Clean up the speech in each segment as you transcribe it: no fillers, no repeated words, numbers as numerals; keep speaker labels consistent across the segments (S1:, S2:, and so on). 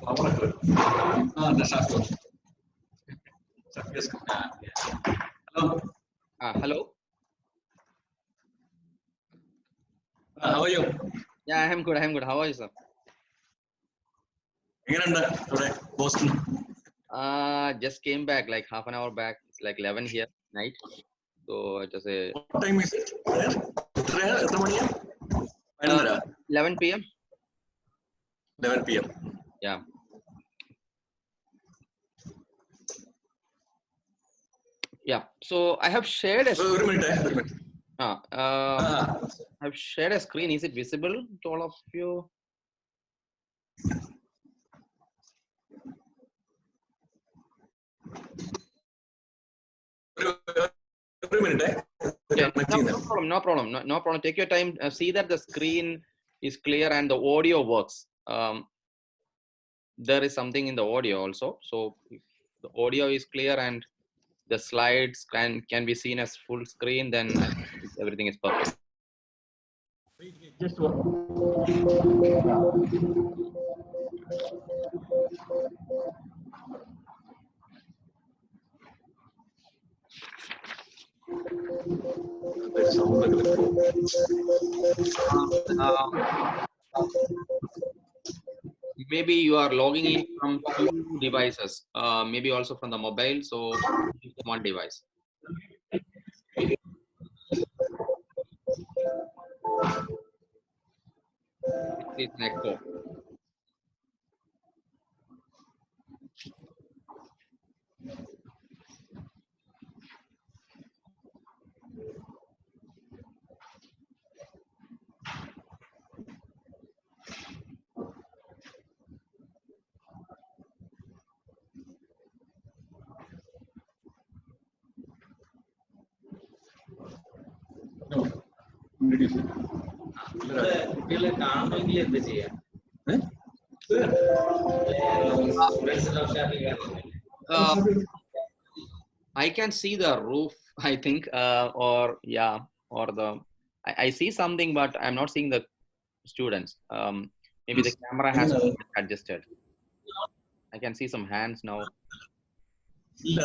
S1: The Shafi. Hello.
S2: Hello.
S1: How are you?
S2: Yeah, I am good. I am good. How are you, sir?
S1: Today, Boston.
S2: Just came back like half an hour back. It's like 11 here night. So it was a
S1: What time is it?
S2: 11 p.m.
S1: 11 p.m.
S2: Yeah. Yeah. So I have shared a
S1: ഒരു minute.
S2: I've shared a screen. Is it visible to all of you?
S1: ഒരു minute.
S2: Okay. No problem. No problem. Take your time. See that the screen is clear and the audio works. There is something in the audio also. So if the audio is clear and the slides can be seen as full screen, then everything is perfect.
S1: Just one.
S2: Maybe you are logging in from two devices, maybe also from the mobile. So one device. It's an echo. I can see the roof, I think, or I see something, but I'm not seeing the students. Maybe the camera has been adjusted. I can see some hands now.
S3: They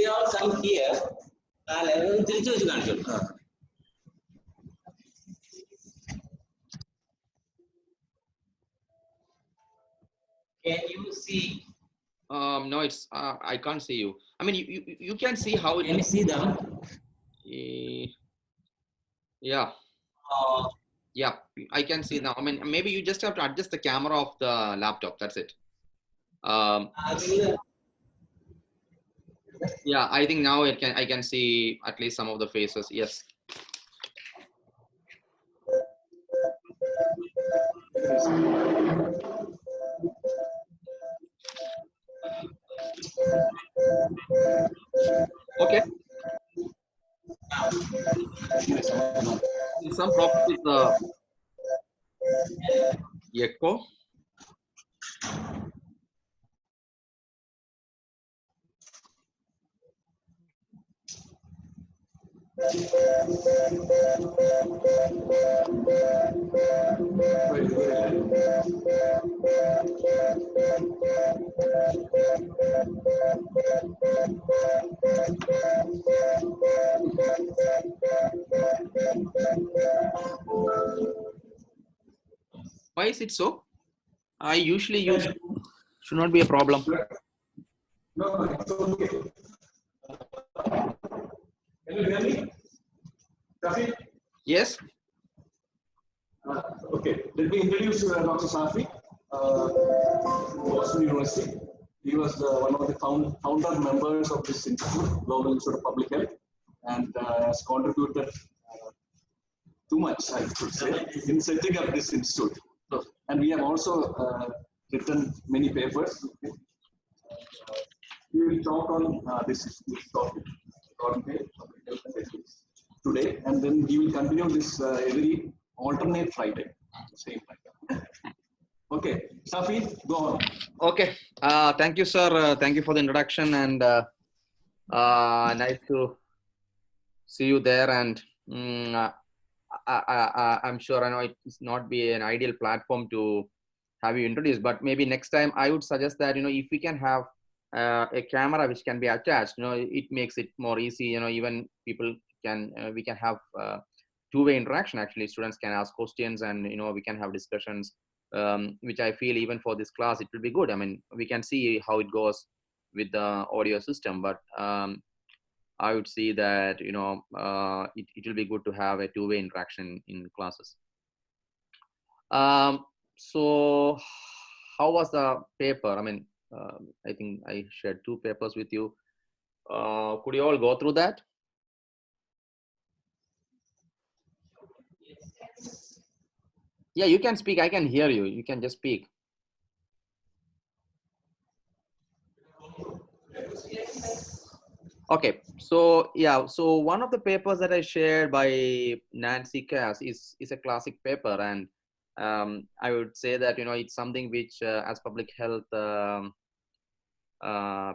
S3: all come here. Can you see?
S2: No, it's I can't see you. I mean, you can see how it.
S3: Can you see them?
S2: Yeah. Yeah, I can see now. I mean, maybe you just have to adjust the camera of the laptop. That's it. Yeah, I think now I can see at least some of the faces. Yes. Okay. Some problem with the echo. Why is it so? I usually use. Should not be a problem.
S1: No, it's okay. Can you hear me? Safi?
S2: Yes.
S1: Okay, let me introduce Dr. Safi, Boston University. He was one of the founder members of this institute, Global Institute of Public Health, and has contributed too much, I should say, in setting up this institute. And we have also written many papers. We will talk on this topic today, and then we will continue this every alternate Friday, same like that. Okay, Safi, go on.
S2: Okay. Thank you, sir. Thank you for the introduction, and nice to see you there. And I'm sure I know it's not be an ideal platform to have you introduced, but maybe next time I would suggest that, if we can have a camera which can be attached, it makes it more easy, even people can, we can have two-way interaction. Actually, students can ask questions, and, we can have discussions, which I feel even for this class, it will be good. I mean, we can see how it goes with the audio system, but I would see that, it will be good to have a two-way interaction in classes. So how was the paper? I mean, I think I shared two papers with you. Could you all go through that? Yeah, you can speak. I can hear you. You can just speak. Okay, so yeah, so one of the papers that I shared by Nancy Cass is a classic paper, and I would say that, it's something which, as public health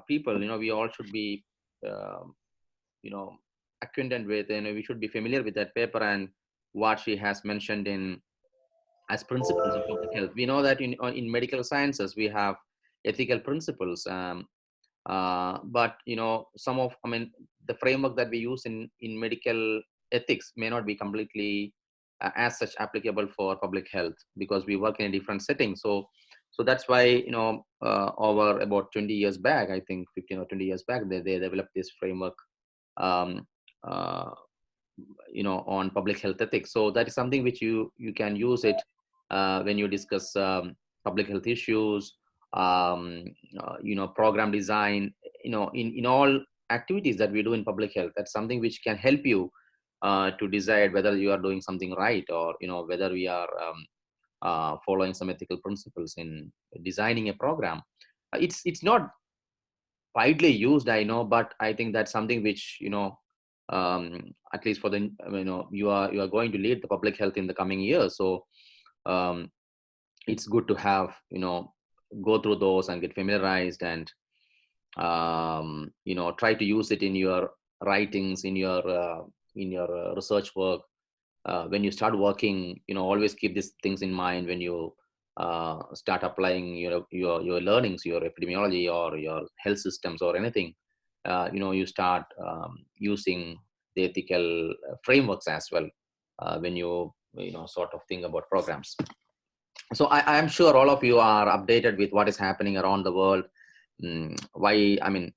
S2: people, we all should be, acquainted with, and we should be familiar with that paper and what she has mentioned in as principles of public health. We know that in medical sciences we have ethical principles, but some of, I mean, the framework that we use in medical ethics may not be completely as such applicable for public health, because we work in a different setting. So that's why, over about 20 years back, I think 15 or 20 years back, they developed this framework, um, uh, on public health ethics. So that is something which you can use it when you discuss public health issues, program design, in all activities that we do in public health. That's something which can help you to decide whether you are doing something right, or whether we are following some ethical principles in designing a program. It's not widely used, I know, but I think that's something which, at least for the, you are going to lead the public health in the coming years. So it's good to have, go through those and get familiarized, and try to use it in your writings, in your research work. When you start working, always keep these things in mind when you start applying your learnings, your epidemiology or your health systems or anything. You start using the ethical frameworks as well when you sort of think about programs. So I am sure all of you are updated with what is happening around the world. Why, I mean,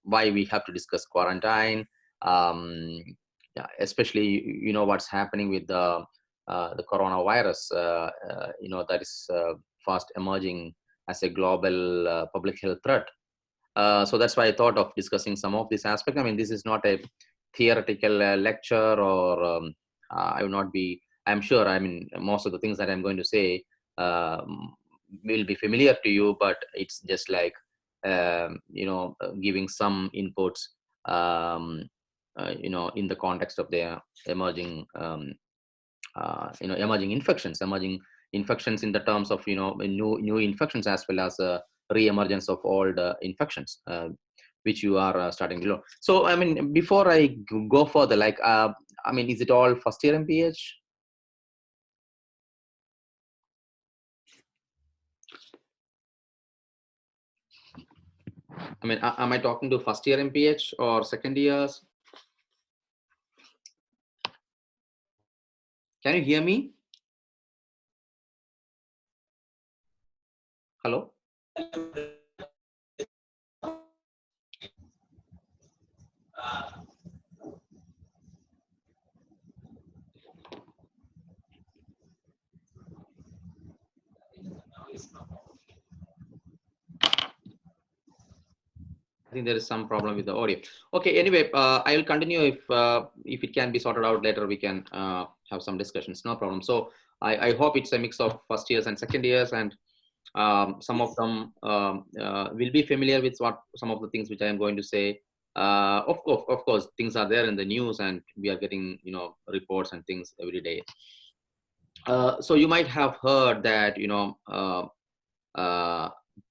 S2: why we have to discuss quarantine, yeah, especially what's happening with the coronavirus, that is fast emerging as a global public health threat. So that's why I thought of discussing some of this aspect. I mean, this is not a theoretical lecture, or I will not be, I'm sure, I mean, most of the things that I'm going to say will be familiar to you, but it's just like, giving some inputs, in the context of the emerging, emerging infections in the terms of, new infections, as well as re-emergence of old infections, which you are starting to know. So, I mean, before I go further, like, I mean, is it all first year MPH? I mean, am I talking to first year MPH or second years? Can you hear me? Hello? I think there is some problem with the audio. Okay, anyway, I will continue. If it can be sorted out later, we can have some discussions, no problem. So I hope it's a mix of first years and second years, and some of them will be familiar with what some of the things which I am going to say. Of course, things are there in the news, and we are getting reports and things every day. So you might have heard that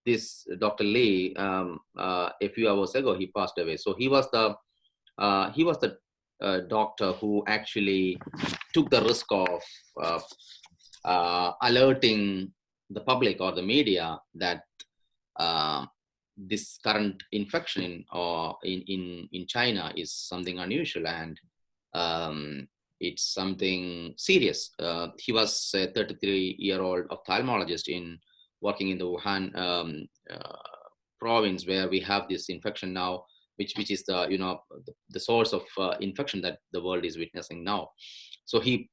S2: this Dr. Lee, a few hours ago, he passed away. So he was the doctor who actually took the risk of alerting the public or the media that this current infection in China is something unusual, and it's something serious. He was a 33-year-old ophthalmologist working in the Wuhan province, where we have this infection now, which is the the source of infection that the world is witnessing now. So he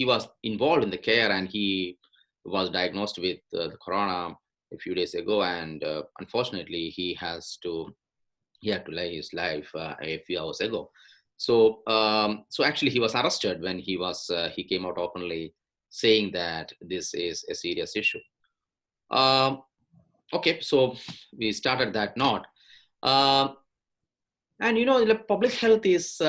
S2: was involved in the care, and he was diagnosed with the corona a few days ago, and unfortunately he had to lay his life a few hours ago. So so actually he was arrested when he came out openly saying that this is a serious issue. Okay, so we started that note. And public health is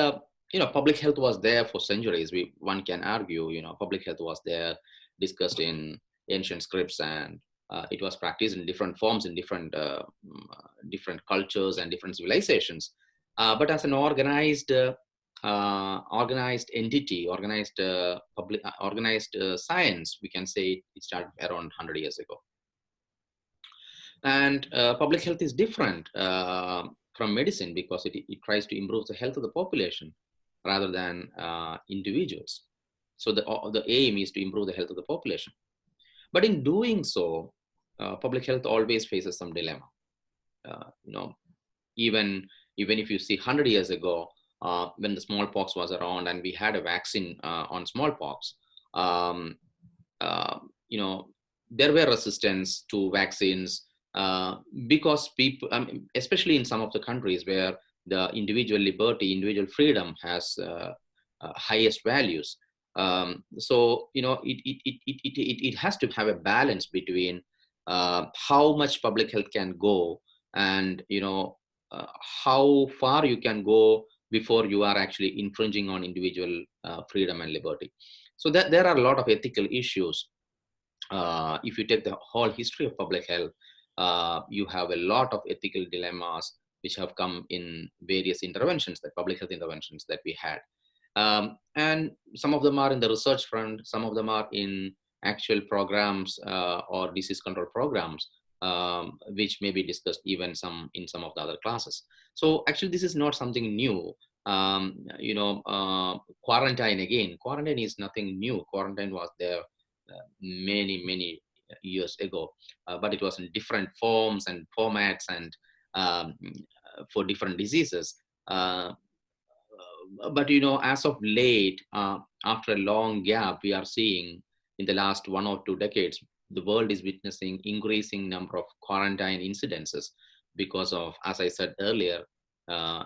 S2: public health was there for centuries. One can argue, public health was there, discussed in ancient scripts, and it was practiced in different forms in different cultures and different civilizations. But as an organized entity, organized science, we can say it started around 100 years ago. And public health is different from medicine, because it tries to improve the health of the population rather than individuals. So the aim is to improve the health of the population. But in doing so, public health always faces some dilemma. Even if you see 100 years ago, when the smallpox was around and we had a vaccine on smallpox, there were resistance to vaccines because people, especially in some of the countries where the individual liberty, individual freedom has highest values. So it has to have a balance between how much public health can go, and how far you can go before you are actually infringing on individual freedom and liberty. So that there are a lot of ethical issues. If you take the whole history of public health, you have a lot of ethical dilemmas which have come in various interventions, the public health interventions that we had. And some of them are in the research front, some of them are in actual programs or disease control programs, which may be discussed even in some of the other classes. So actually this is not something new. Quarantine is nothing new. Quarantine was there many years ago, but it was in different forms and formats and for different diseases. But as of late, after a long gap, we are seeing in the last 1 or 2 decades, the world is witnessing increasing number of quarantine incidences because of, as I said earlier,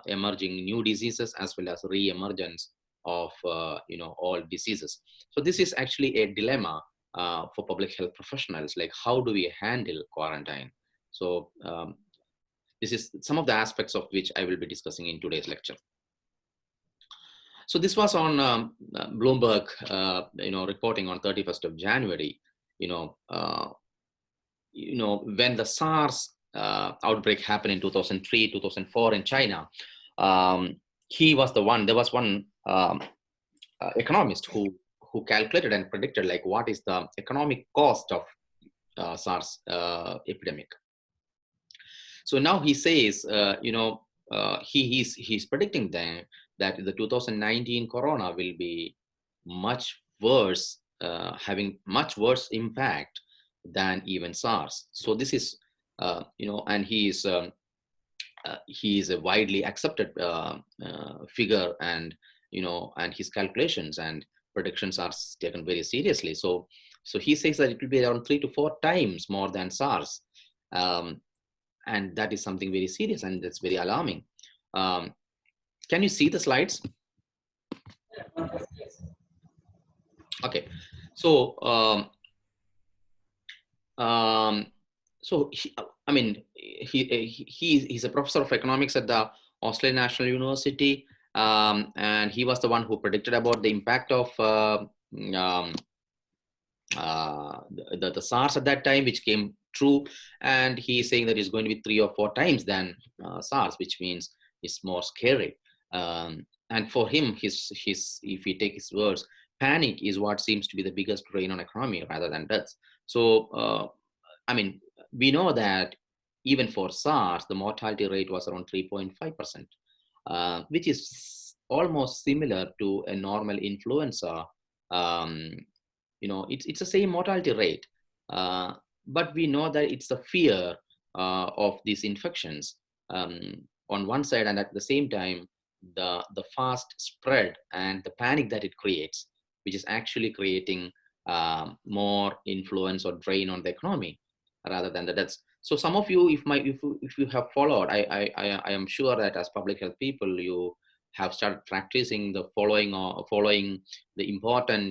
S2: emerging new diseases as well as re-emergence of all diseases. So this is actually a dilemma for public health professionals, like how do we handle quarantine? So this is some of the aspects of which I will be discussing in today's lecture. So this was on Bloomberg, reporting on 31st of January, when the SARS outbreak happened in 2003, 2004 in China. There was one economist who calculated and predicted like what is the economic cost of SARS epidemic. So now he says, he's predicting then that the 2019 corona will be much worse, having much worse impact than even SARS. So this is, and he is a widely accepted figure, and and his calculations and predictions are taken very seriously. So he says that it will be around 3 to 4 times more than SARS, and that is something very serious, and that's very alarming. Can you see the slides? Okay, so he's a professor of economics at the Australian National University, and he was the one who predicted about the impact of the SARS at that time, which came true, and he's saying that it's going to be 3 or 4 times than SARS, which means it's more scary. And for him, if we take his words, panic is what seems to be the biggest drain on economy rather than deaths. So, I mean, we know that even for SARS, the mortality rate was around 3.5%, which is almost similar to a normal influenza. Um, it's the same mortality rate, but we know that it's the fear of these infections on one side, and at the same time, the fast spread and the panic that it creates, which is actually creating more influence or drain on the economy rather than the deaths. So some of you, if you have followed, I am sure that as public health people, you have started practicing the following the important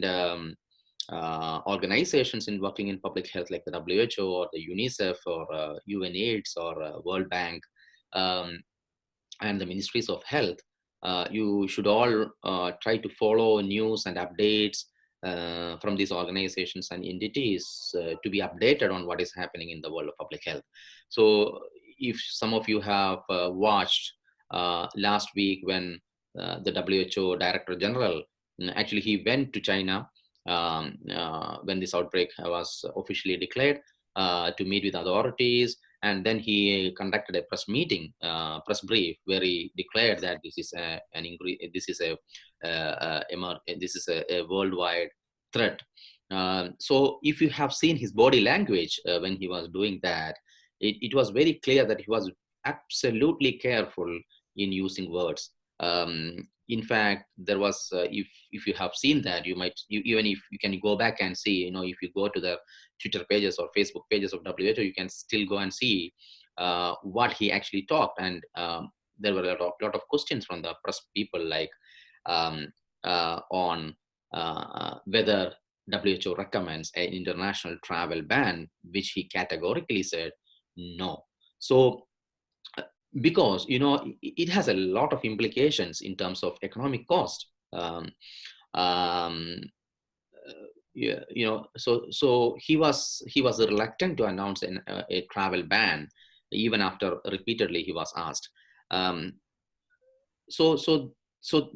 S2: organizations in working in public health, like the WHO or the UNICEF or UNAIDS or World Bank, and the ministries of health. You should all try to follow news and updates from these organizations and entities to be updated on what is happening in the world of public health. So if some of you have watched last week when the WHO Director General, actually he went to China when this outbreak was officially declared to meet with authorities, and then he conducted a press meeting, press brief, where he declared that this is a worldwide threat. So if you have seen his body language when he was doing that, it was very clear that he was absolutely careful in using words. In fact, there was, if you have seen that, even if you can go back and see, if you go to the Twitter pages or Facebook pages of WHO, you can still go and see what he actually talked. And there were a lot of questions from the press people, like on whether WHO recommends an international travel ban, which he categorically said no. So because it has a lot of implications in terms of economic cost. So he was reluctant to announce a travel ban, even after repeatedly he was asked. So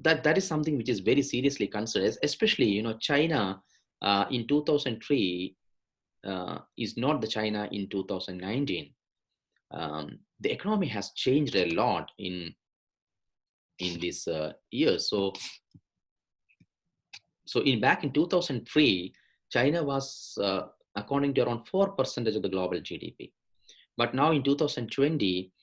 S2: that is something which is very seriously considered, especially China in 2003 is not the China in 2019. The economy has changed a lot in these years. So back in 2003, China was accounting to around 4% of the global GDP. But now in 2020,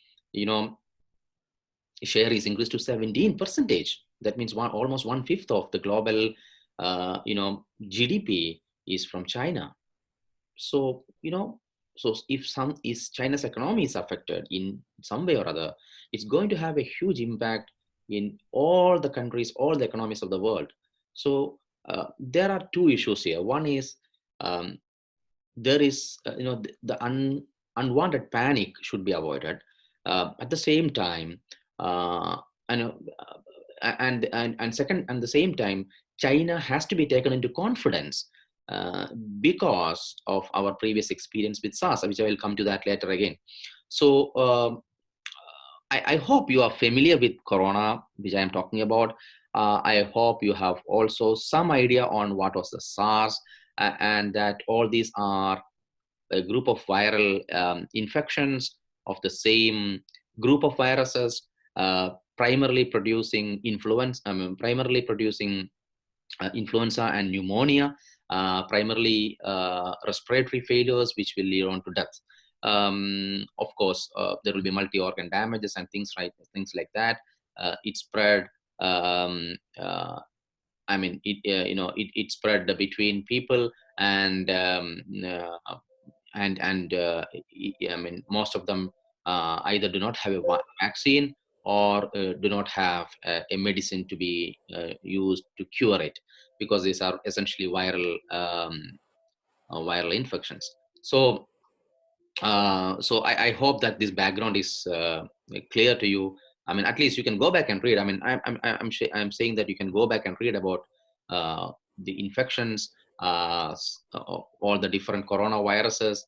S2: share is increased to 17%. That means almost 1/5 of the global GDP is from China. So so if China's economy is affected in some way or other, it's going to have a huge impact in all the countries, all the economies of the world. So there are two issues here. One is there is the unwanted panic should be avoided. At the same time, and second, at the same time, China has to be taken into confidence because of our previous experience with SARS, which I will come to that later again. So I hope you are familiar with Corona, which I am talking about. I hope you have also some idea on what was the SARS, and that all these are a group of viral infections of the same group of viruses, primarily producing influenza and pneumonia, primarily respiratory failures, which will lead on to death. Of course, there will be multi-organ damages and things like that. It spread. It spread between people, and most of them either do not have a vaccine or do not have a medicine to be used to cure it, because these are essentially viral infections. So I hope that this background is clear to you. I mean, at least you can go back and read. I mean, I'm saying that you can go back and read about the infections, all the different coronaviruses.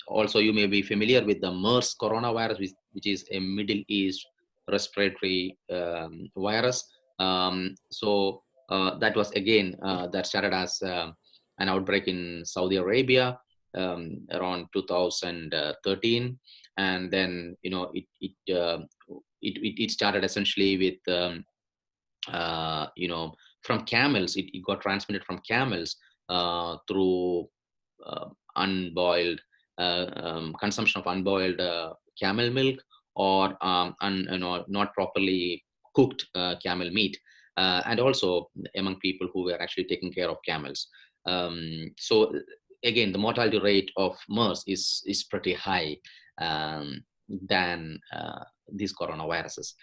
S2: Also, you may be familiar with the MERS coronavirus, which is a Middle East respiratory virus. So that was again that started as an outbreak in Saudi Arabia around 2013, and then it started essentially with from camels. It got transmitted from camels through unboiled consumption of unboiled camel milk, or not properly cooked camel meat, and also among people who were actually taking care of camels. So again, the mortality rate of MERS is pretty high than these coronaviruses.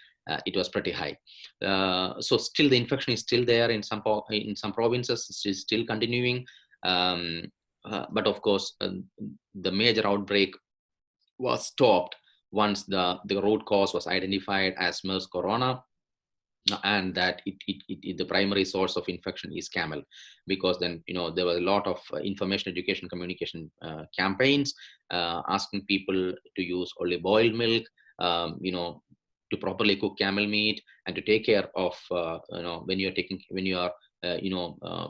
S2: It was pretty high. So still the infection is still there in some provinces. It's still continuing. But of course, the major outbreak was stopped once the root cause was identified as MERS corona, and that the primary source of infection is camel, because then there was a lot of information, education, communication campaigns asking people to use only boiled milk, to properly cook camel meat, and to take care of when you are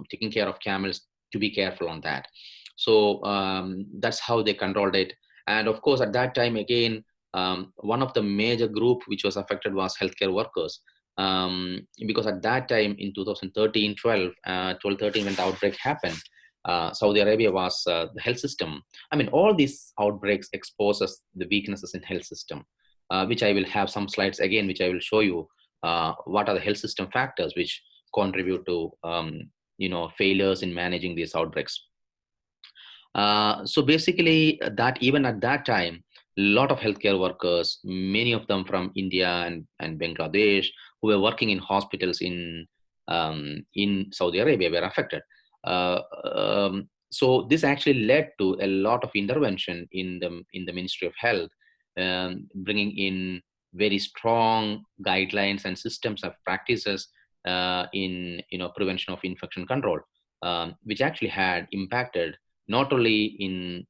S2: taking care of camels, to be careful on that. So that's how they controlled it. And of course, at that time again, one of the major group which was affected was healthcare workers, because at that time in 2013, 12, 13, when the outbreak happened, Saudi Arabia was the health system. I mean, all these outbreaks exposes the weaknesses in health system, which I will have some slides again, which I will show you what are the health system factors which contribute to failures in managing these outbreaks. So basically, that even at that time, a lot of healthcare workers, many of them from India and Bangladesh, who were working in hospitals in Saudi Arabia, were affected. So this actually led to a lot of intervention in the Ministry of Health, bringing in very strong guidelines and systems of practices in prevention of infection control, which actually had impacted not only in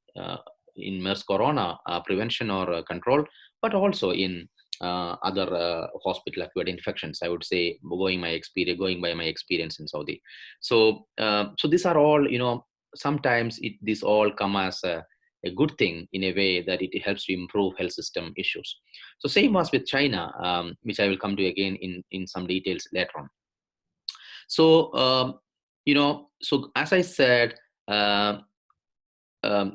S2: MERS corona prevention or control, but also in other hospital-acquired infections. I would say, going by my experience in Saudi. So, so these are all, sometimes this all come as a good thing in a way that it helps to improve health system issues. So same was with China, which I will come to again in some details later on. So, so as I said,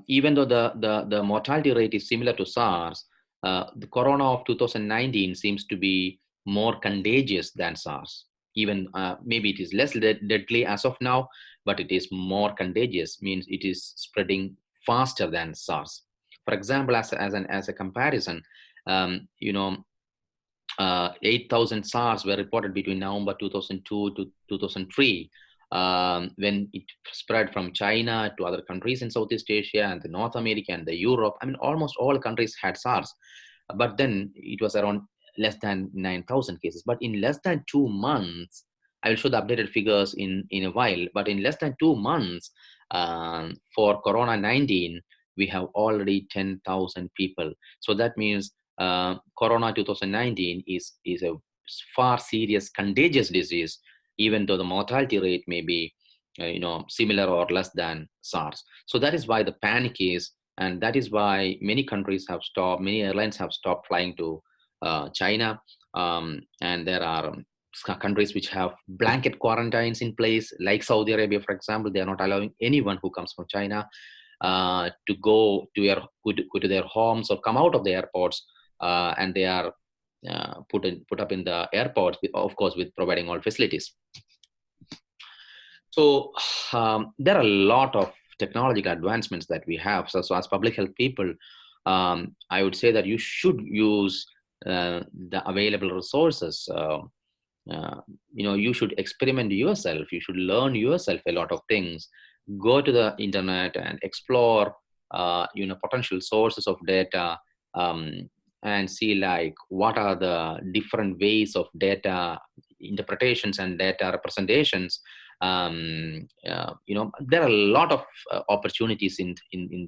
S2: even though the mortality rate is similar to SARS, the corona of 2019 seems to be more contagious than SARS. Even maybe it is less deadly as of now, but it is more contagious, means it is spreading faster than SARS. For example, as a comparison, 8,000 SARS were reported between November 2002 to 2003. When it spread from China to other countries in Southeast Asia and the North America and the Europe. I mean, almost all countries had SARS, but then it was around less than 9,000 cases. But in less than 2 months, I will show the updated figures in a while, but in less than 2 months for Corona-19, we have already 10,000 people. So that means Corona 2019 is a far serious contagious disease, even though the mortality rate may be similar or less than SARS. So that is why the panic is, and that is why many airlines have stopped flying to China, and there are countries which have blanket quarantines in place, like Saudi Arabia, for example. They are not allowing anyone who comes from China to go to their homes or come out of the airports, and they are put up in the airports, of course, with providing all facilities. So there are a lot of technological advancements that we have. So as public health people, I would say that you should use the available resources. You should experiment yourself. You should learn yourself a lot of things. Go to the internet and explore, potential sources of data, and see like what are the different ways of data interpretations and data representations. There are a lot of opportunities in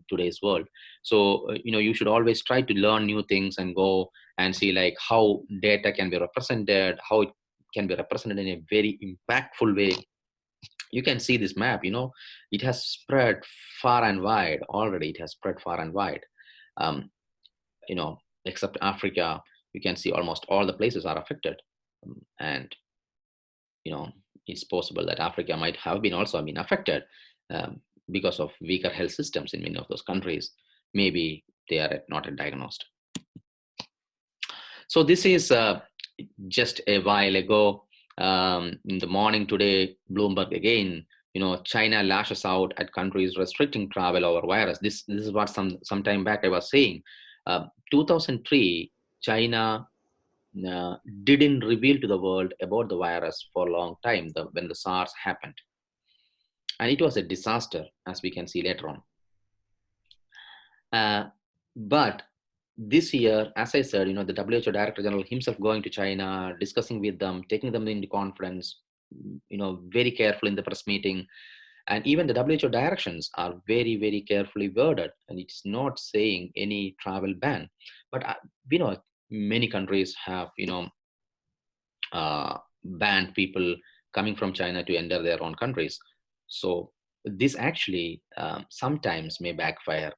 S2: today's world. So you should always try to learn new things and go and see like how data can be represented, how it can be represented in a very impactful way you can see this map, it has spread far and wide already. It has spread far and wide. Um, Except Africa, you can see almost all the places are affected. And, it's possible that Africa might have been also been affected um, because of weaker health systems in many of those countries. Maybe they are not diagnosed. So this is just a while ago. In the morning today, Bloomberg again, China lashes out at countries restricting travel over virus. This is what some time back I was saying. 2003, China didn't reveal to the world about the virus for a long time when the SARS happened. And it was a disaster, as we can see later on. But this year, as I said, the WHO Director General himself going to China, discussing with them, taking them into conference, very careful in the press meeting. And even the WHO directions are very, very carefully worded, and it's not saying any travel ban. But we know many countries have, banned people coming from China to enter their own countries. So this actually sometimes may backfire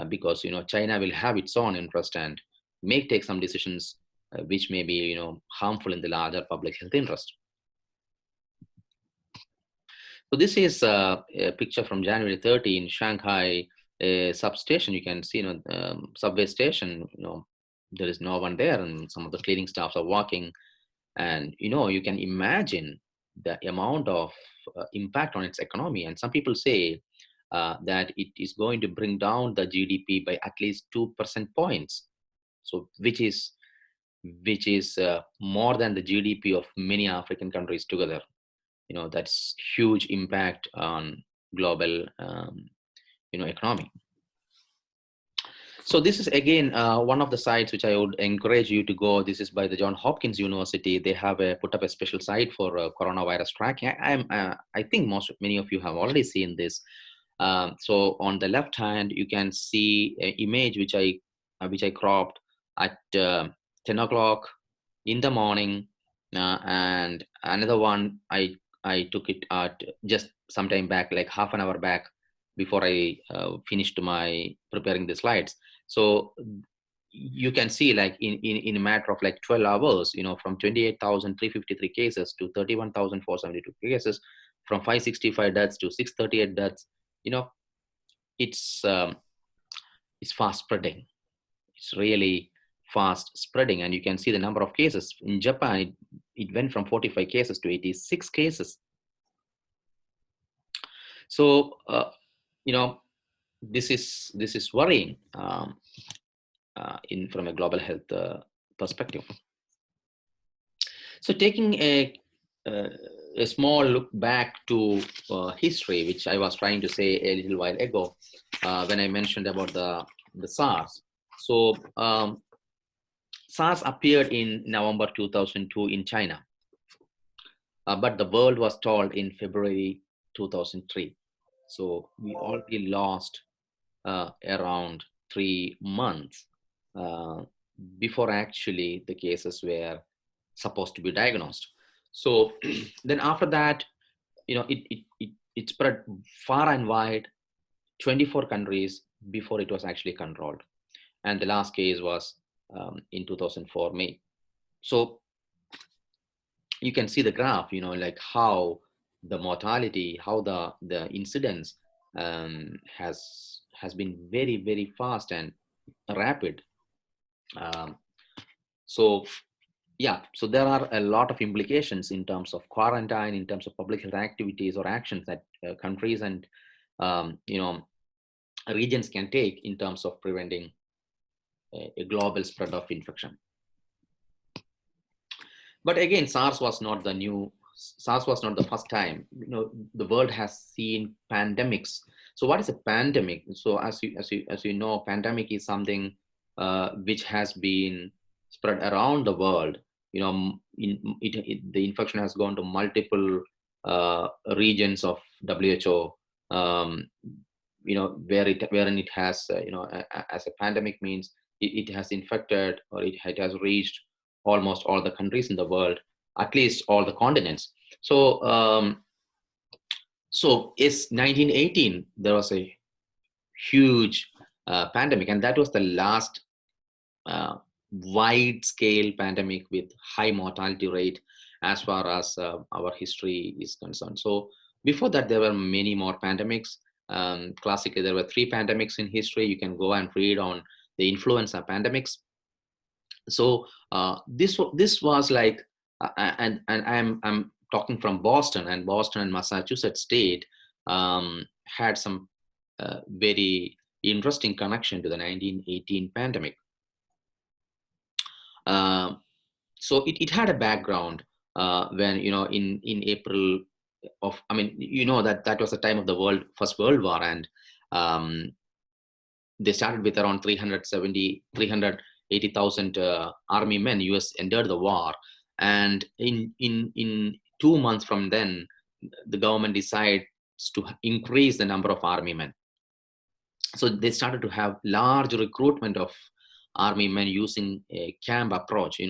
S2: because China will have its own interest and may take some decisions which may be harmful in the larger public health interest. So this is a picture from January 30 in Shanghai, a substation. You can see, subway station. There is no one there, and some of the cleaning staffs are walking. And you can imagine the amount of impact on its economy. And some people say that it is going to bring down the GDP by at least 2% points. So which is more than the GDP of many African countries together. That's huge impact on global economy. So this is again one of the sites which I would encourage you to go. This is by the Johns Hopkins University. They have put up a special site for coronavirus tracking. I think many of you have already seen this. So on the left hand, you can see an image which I cropped at 10 o'clock in the morning, and another one I took it at just some time back, like half an hour back, before I finished my preparing the slides. So you can see, like in a matter of like 12 hours, from 28,353 cases to 31,472 cases, from 565 deaths to 638 deaths. It's fast spreading. It's really fast spreading, and you can see the number of cases in Japan. It went from 45 cases to 86 cases. So this is worrying from a global health perspective. So taking a small look back to history, which I was trying to say a little while ago when I mentioned about the SARS. So SARS appeared in November 2002 in China, but the world was told in February 2003. So we already lost around 3 months before actually the cases were supposed to be diagnosed. So then after that, it spread far and wide, 24 countries before it was actually controlled. And the last case was in 2004 May. So you can see the graph, like how the mortality, how the incidence has been very, very fast and rapid. So there are a lot of implications in terms of quarantine, in terms of public health activities or actions that countries and regions can take in terms of preventing a global spread of infection. But again, SARS was not the first time. The world has seen pandemics. So what is a pandemic? So as you know, pandemic is something which has been spread around the world. The infection has gone to multiple regions of WHO. Wherein it has, as a pandemic means it has infected, or it has reached almost all the countries in the world, at least all the continents. So So yes, 1918, there was a huge pandemic, and that was the last wide-scale pandemic with high mortality rate as far as our history is concerned. So before that, there were many more pandemics. Classically, there were 3 pandemics in history. You can go and read on the influenza pandemics. So this was like, and I'm talking from Boston, and Boston and Massachusetts state had some very interesting connection to the 1918 pandemic. So it had a background when, in April of, I mean, that was the time of the First World War, and they started with around 380,000 army men. US entered the war, and in 2 months from then, the government decides to increase the number of army men. So they started to have large recruitment of army men using a camp approach.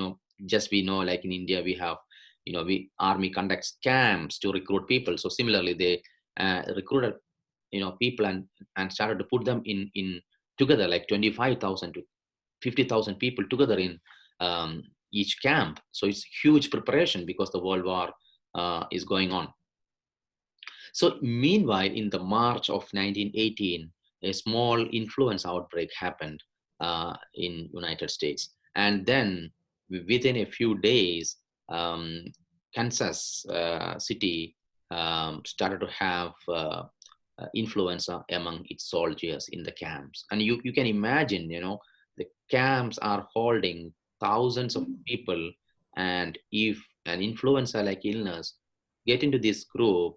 S2: Just we know, like in India, we have, army conducts camps to recruit people. So similarly, they recruited, people and started to put them in together, like 25,000 to 50,000 people together in each camp. So it's huge preparation because the World War is going on. So meanwhile, in the March of 1918, a small influenza outbreak happened in United States. And then within a few days, Kansas City started to have influenza among its soldiers in the camps. And you can imagine, the camps are holding thousands of people. And if an influenza-like illness get into this group,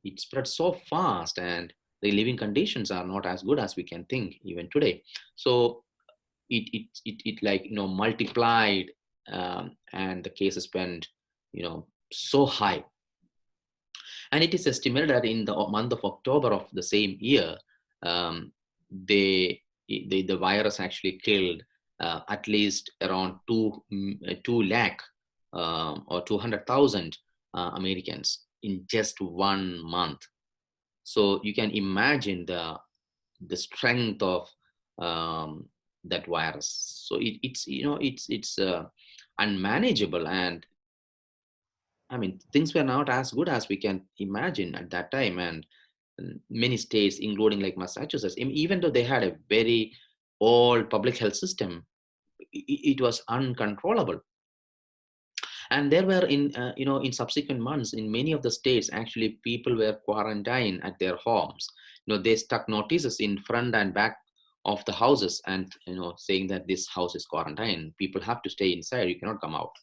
S2: it spreads so fast, and the living conditions are not as good as we can think even today. So it like, multiplied, and the cases went, so high. And it is estimated that in the month of October of the same year, the virus actually killed at least around 2 lakh or 200,000 Americans in just 1 month. So you can imagine the strength of that virus. So it's unmanageable, and I mean, things were not as good as we can imagine at that time. And many states, including like Massachusetts, even though they had a very old public health system, it was uncontrollable. And there were in subsequent months, in many of the states, actually people were quarantined at their homes. They stuck notices in front and back of the houses, and saying that this house is quarantined. People have to stay inside. You cannot come out.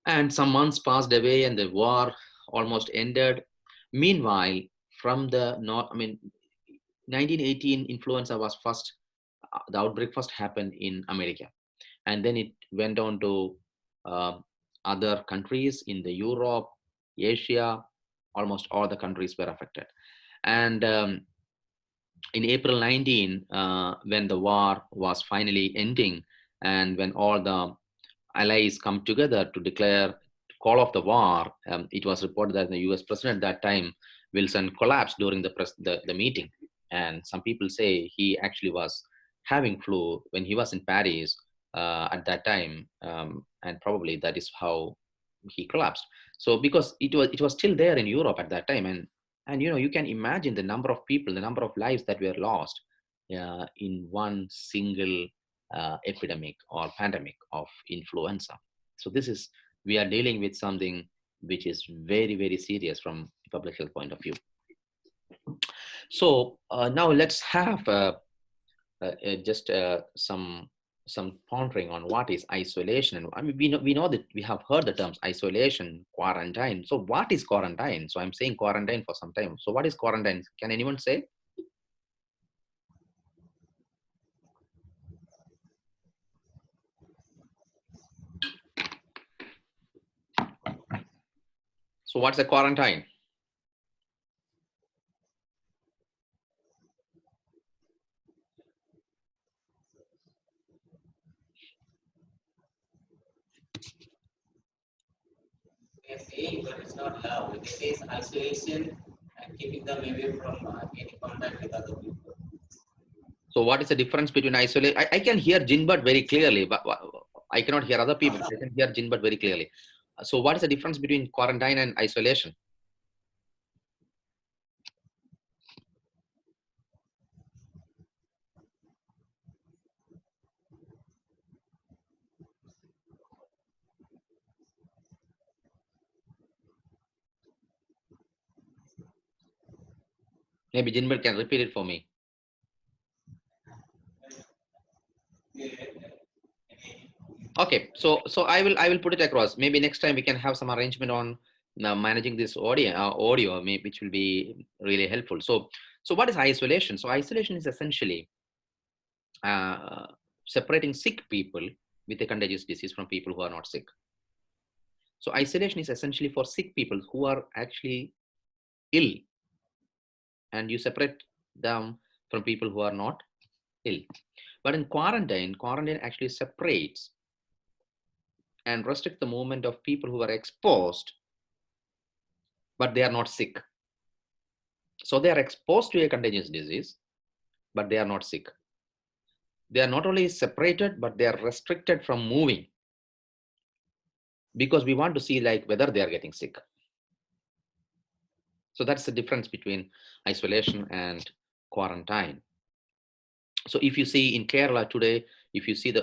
S2: And some months passed away, and the war almost ended. Meanwhile, from the north, 1918 influenza was first. The outbreak first happened in America, and then it went on to other countries in the Europe, Asia. Almost all the countries were affected. And in April 19, when the war was finally ending, and when all the allies come together to call off the war, it was reported that the US president at that time, Wilson, collapsed during the meeting. And some people say he actually was having flu when he was in Paris at that time, and probably that is how he collapsed. So because it was still there in Europe at that time, and you can imagine the number of people, the number of lives that were lost in one single epidemic or pandemic of influenza. So we are dealing with something which is very, very serious from a public health point of view. So now let's have just some pondering on what is isolation. I mean, we know that we have heard the terms isolation, quarantine. So what is quarantine? So I'm saying quarantine for some time. So what is quarantine? Can anyone say? So what's a quarantine?
S3: saying, but it's not love. It says isolation and keeping them away from any contact with other people.
S2: So what is the difference between isolation? I can hear Jinbert very clearly, but I cannot hear other people. I can hear Jinbert very clearly. So what is the difference between quarantine and isolation? Maybe Jinbert can repeat it for me. Okay, so I will put it across. Maybe next time we can have some arrangement on managing this audio, maybe, which will be really helpful. So what is isolation? So isolation is essentially separating sick people with a contagious disease from people who are not sick. So isolation is essentially for sick people who are actually ill, and you separate them from people who are not ill. But in quarantine actually separates and restrict the movement of people who are exposed, but they are not sick. So they are exposed to a contagious disease, but they are not sick. They are not only separated, but they are restricted from moving, because we want to see like whether they are getting sick. So that's the difference between isolation and quarantine. So if you see in Kerala today, if you see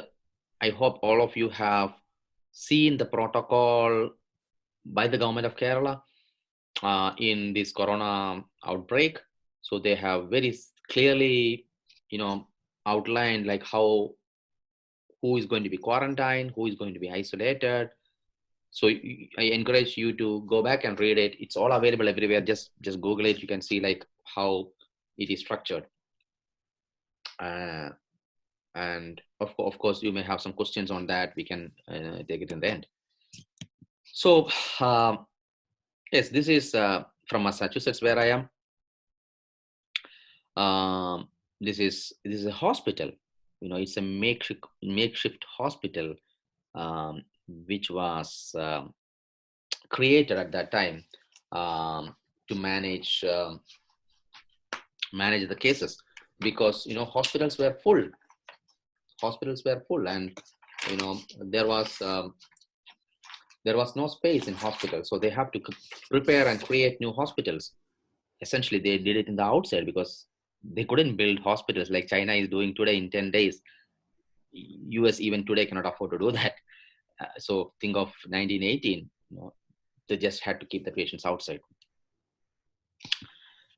S2: I hope all of you have seen the protocol by the government of Kerala in this corona outbreak. So they have very clearly, outlined like who is going to be quarantined, who is going to be isolated. So I encourage you to go back and read it. It's all available everywhere. Just Google it. You can see like how it is structured. And of course, you may have some questions on that. We can take it in the end. So yes, this is from Massachusetts, where I am. This is a hospital. It's a makeshift hospital, which was created at that time to manage the cases, because hospitals were full, and there was no space in hospitals, so they have to prepare and create new hospitals. Essentially, they did it in the outside because they couldn't build hospitals like China is doing today in 10 days. US even today cannot afford to do that. So think of 1918, they just had to keep the patients outside.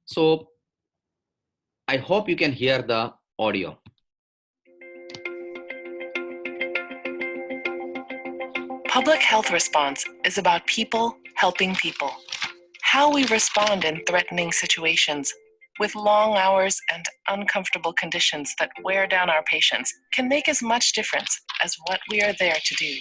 S2: So I hope you can hear the audio.
S4: Public health response is about people helping people. How we respond in threatening situations with long hours and uncomfortable conditions that wear down our patients can make as much difference as what we are there to do.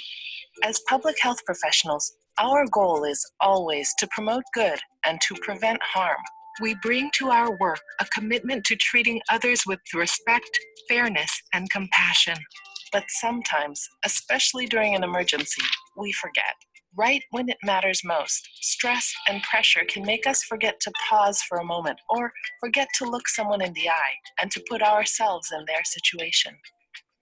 S4: As public health professionals, our goal is always to promote good and to prevent harm. We bring to our work a commitment to treating others with respect, fairness, and compassion. But sometimes, especially during an emergency, we forget. Right when it matters most, stress and pressure can make us forget to pause for a moment or forget to look someone in the eye and to put ourselves in their situation.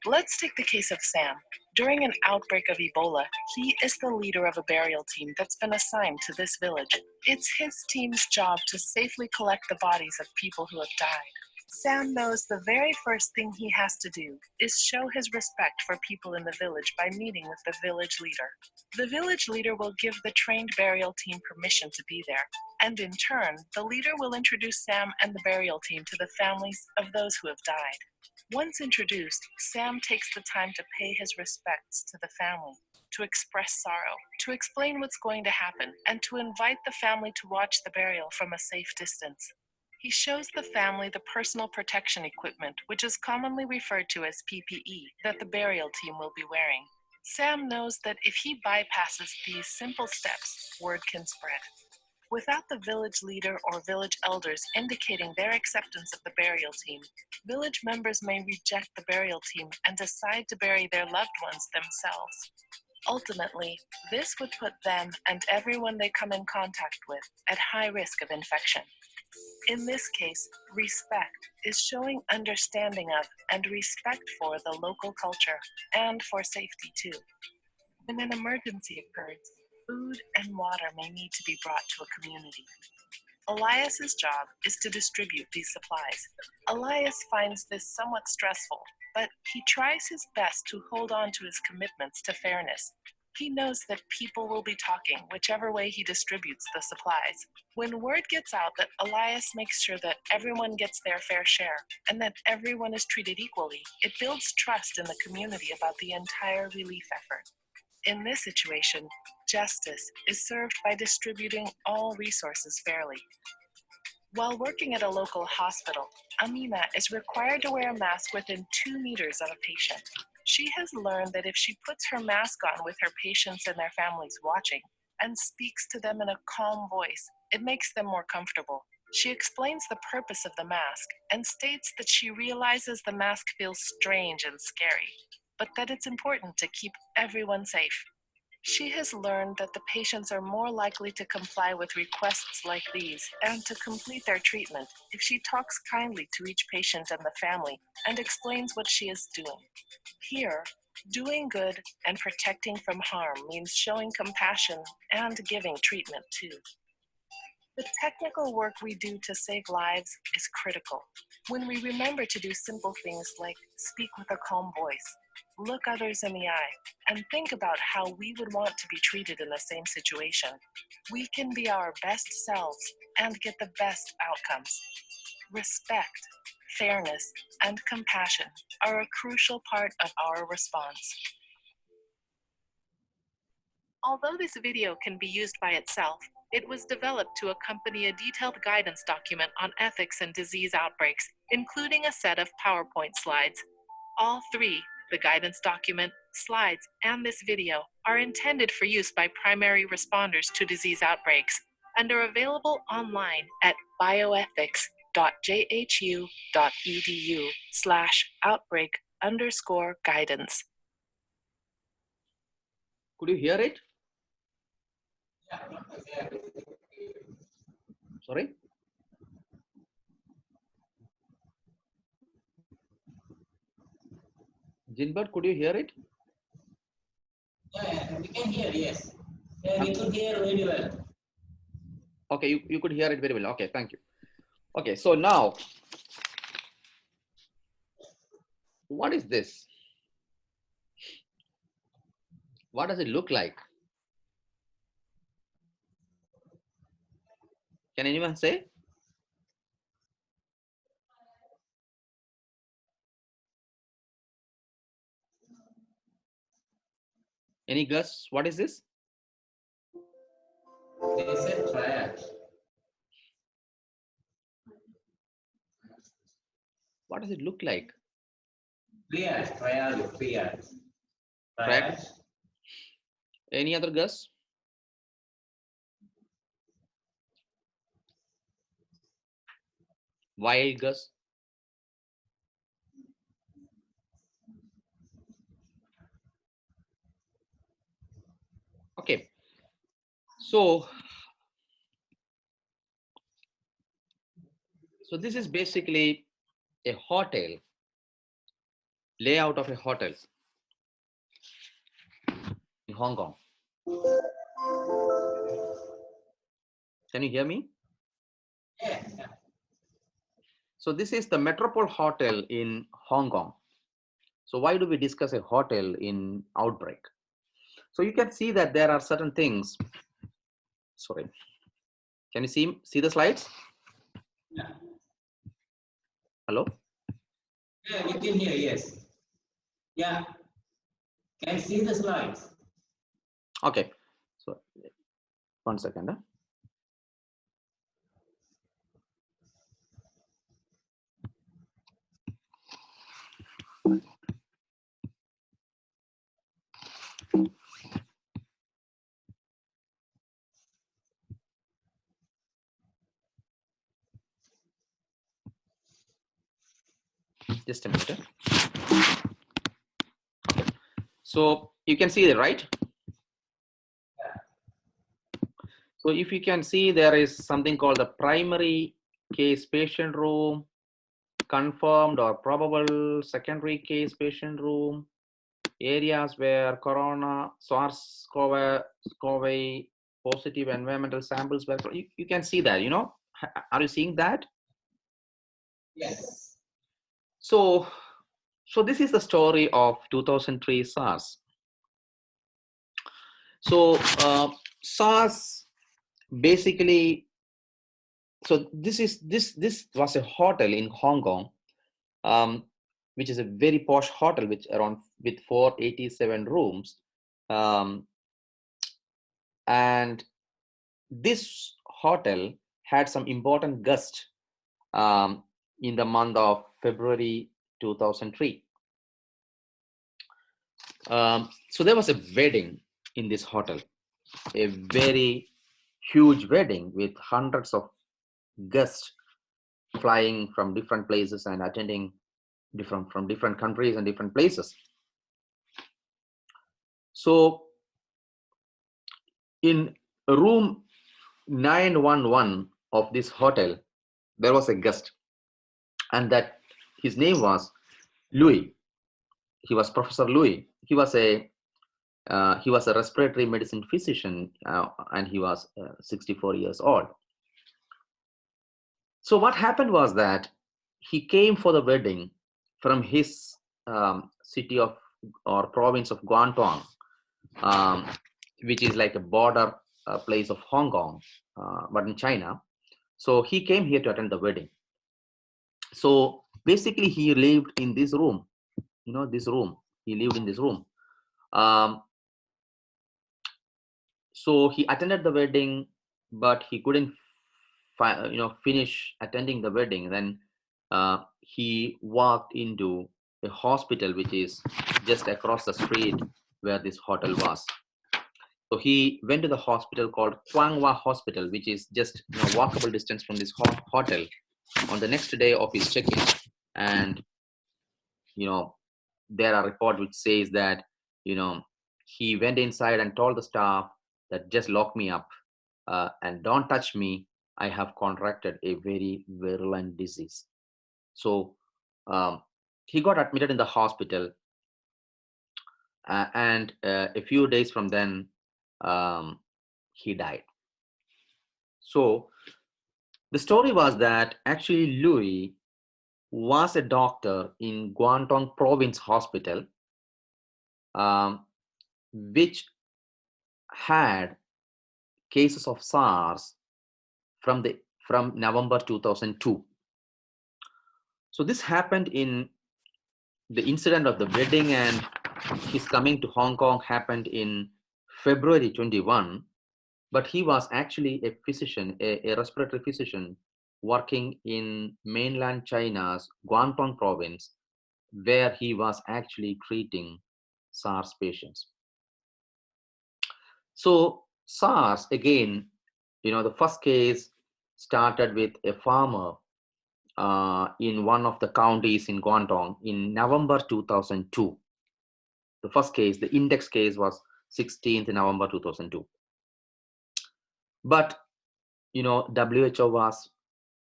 S4: Let's take the case of Sam. During an outbreak of Ebola, he is the leader of a burial team that's been assigned to this village. It's his team's job to safely collect the bodies of people who have died. Sam knows the very first thing he has to do is show his respect for people in the village by meeting with the village leader. The village leader will give the trained burial team permission to be there, and in turn, the leader will introduce Sam and the burial team to the families of those who have died. Once introduced, Sam takes the time to pay his respects to the family, to express sorrow, to explain what's going to happen, and to invite the family to watch the burial from a safe distance. He shows the family the personal protection equipment, which is commonly referred to as PPE, that the burial team will be wearing. Sam knows that if he bypasses these simple steps, word can spread. Without the village leader or village elders indicating their acceptance of the burial team, village members may reject the burial team and decide to bury their loved ones themselves. Ultimately, this would put them and everyone they come in contact with at high risk of infection. In this case, respect is showing understanding of and respect for the local culture and for safety too. When an emergency occurs, food and water may need to be brought to a community. Elias's job is to distribute these supplies. Elias finds this somewhat stressful, but he tries his best to hold on to his commitments to fairness. He knows that people will be talking whichever way he distributes the supplies. When word gets out that Elias makes sure that everyone gets their fair share and that everyone is treated equally, it builds trust in the community about the entire relief effort. In this situation, justice is served by distributing all resources fairly. While working at a local hospital, Amina is required to wear a mask within 2 meters of a patient. She has learned that if she puts her mask on with her patients and their families watching and speaks to them in a calm voice, it makes them more comfortable. She explains the purpose of the mask and states that she realizes the mask feels strange and scary, but that it's important to keep everyone safe. She has learned that the patients are more likely to comply with requests like these and to complete their treatment if she talks kindly to each patient and the family and explains what she is doing. Here, doing good and protecting from harm means showing compassion and giving treatment too. The technical work we do to save lives is critical. When we remember to do simple things like speak with a calm voice, look others in the eye, and think about how we would want to be treated in the same situation, we can be our best selves and get the best outcomes. Respect, fairness, and compassion are a crucial part of our response. Although this video can be used by itself, it was developed to accompany a detailed guidance document on ethics and disease outbreaks, including a set of PowerPoint slides. All three, the guidance document, slides, and this video, are intended for use by primary responders to disease outbreaks and are available online at bioethics.jhu.edu/outbreak_guidance.
S2: Could you hear it? Sorry? Gilbert, could you hear it?
S3: Yeah, we can hear, yes. Yeah, we could hear very well.
S2: Okay, you could hear it very well. Okay, thank you. Okay, so now, what is this? What does it look like? Can anyone say? Any guess? What is this?
S3: They said triage.
S2: What does it look like?
S3: Triage.
S2: Triage. Any other guess? Wild guess? Okay, so this is basically a hotel, layout of a hotel in Hong Kong. Can you hear me?
S3: Yeah.
S2: So this is the Metropole Hotel in Hong Kong. So why do we discuss a hotel in outbreak? So you can see that there are certain things. Sorry, can you see the slides?
S3: Yeah.
S2: Hello?
S3: Yeah, we can hear, yes. Yeah. Can see the slides.
S2: Okay, so 1 second. Just a minute. Okay. So you can see it, right? So if you can see, there is something called the primary case patient room, confirmed or probable secondary case patient room, areas where corona, SARS-CoV positive environmental samples were, you can see that, you know, are you seeing that?
S3: Yes.
S2: So this is the story of 2003 SARS. So SARS basically, so this was a hotel in Hong Kong, which is a very posh hotel, with 487 rooms, and this hotel had some important guests in the month of February 2003. So there was a wedding in this hotel, a very huge wedding with hundreds of guests flying from different places and attending from different countries and different places. So in room 911 of this hotel, there was a guest, and that his name was Louis. He was Professor Louis. He was a respiratory medicine physician, and he was 64 years old. So what happened was that he came for the wedding from his city of or province of Guangdong, which is like a border place of Hong Kong, but in China. So he came here to attend the wedding. So basically he lived in this room, you know, this room. He lived in this room. So he attended the wedding, but he couldn't finish attending the wedding. Then he walked into a hospital which is just across the street where this hotel was. So he went to the hospital called Kwangwa Hospital, which is just walkable distance from this hotel, on the next day of his check-in. And there are reports which says that he went inside and told the staff that just lock me up and don't touch me. I have contracted a very virulent disease. So he got admitted in the hospital, and a few days from then he died. So the story was that actually Louis was a doctor in Guangdong Province Hospital, which had cases of SARS from November 2002. So this happened in the incident of the wedding, and his coming to Hong Kong happened in February 21. But he was actually a physician, a respiratory physician, working in mainland China's Guangdong province, where he was actually treating SARS patients. So SARS, again, the first case started with a farmer in one of the counties in Guangdong in November 2002. The first case, the index case, was 16th November 2002. But WHO was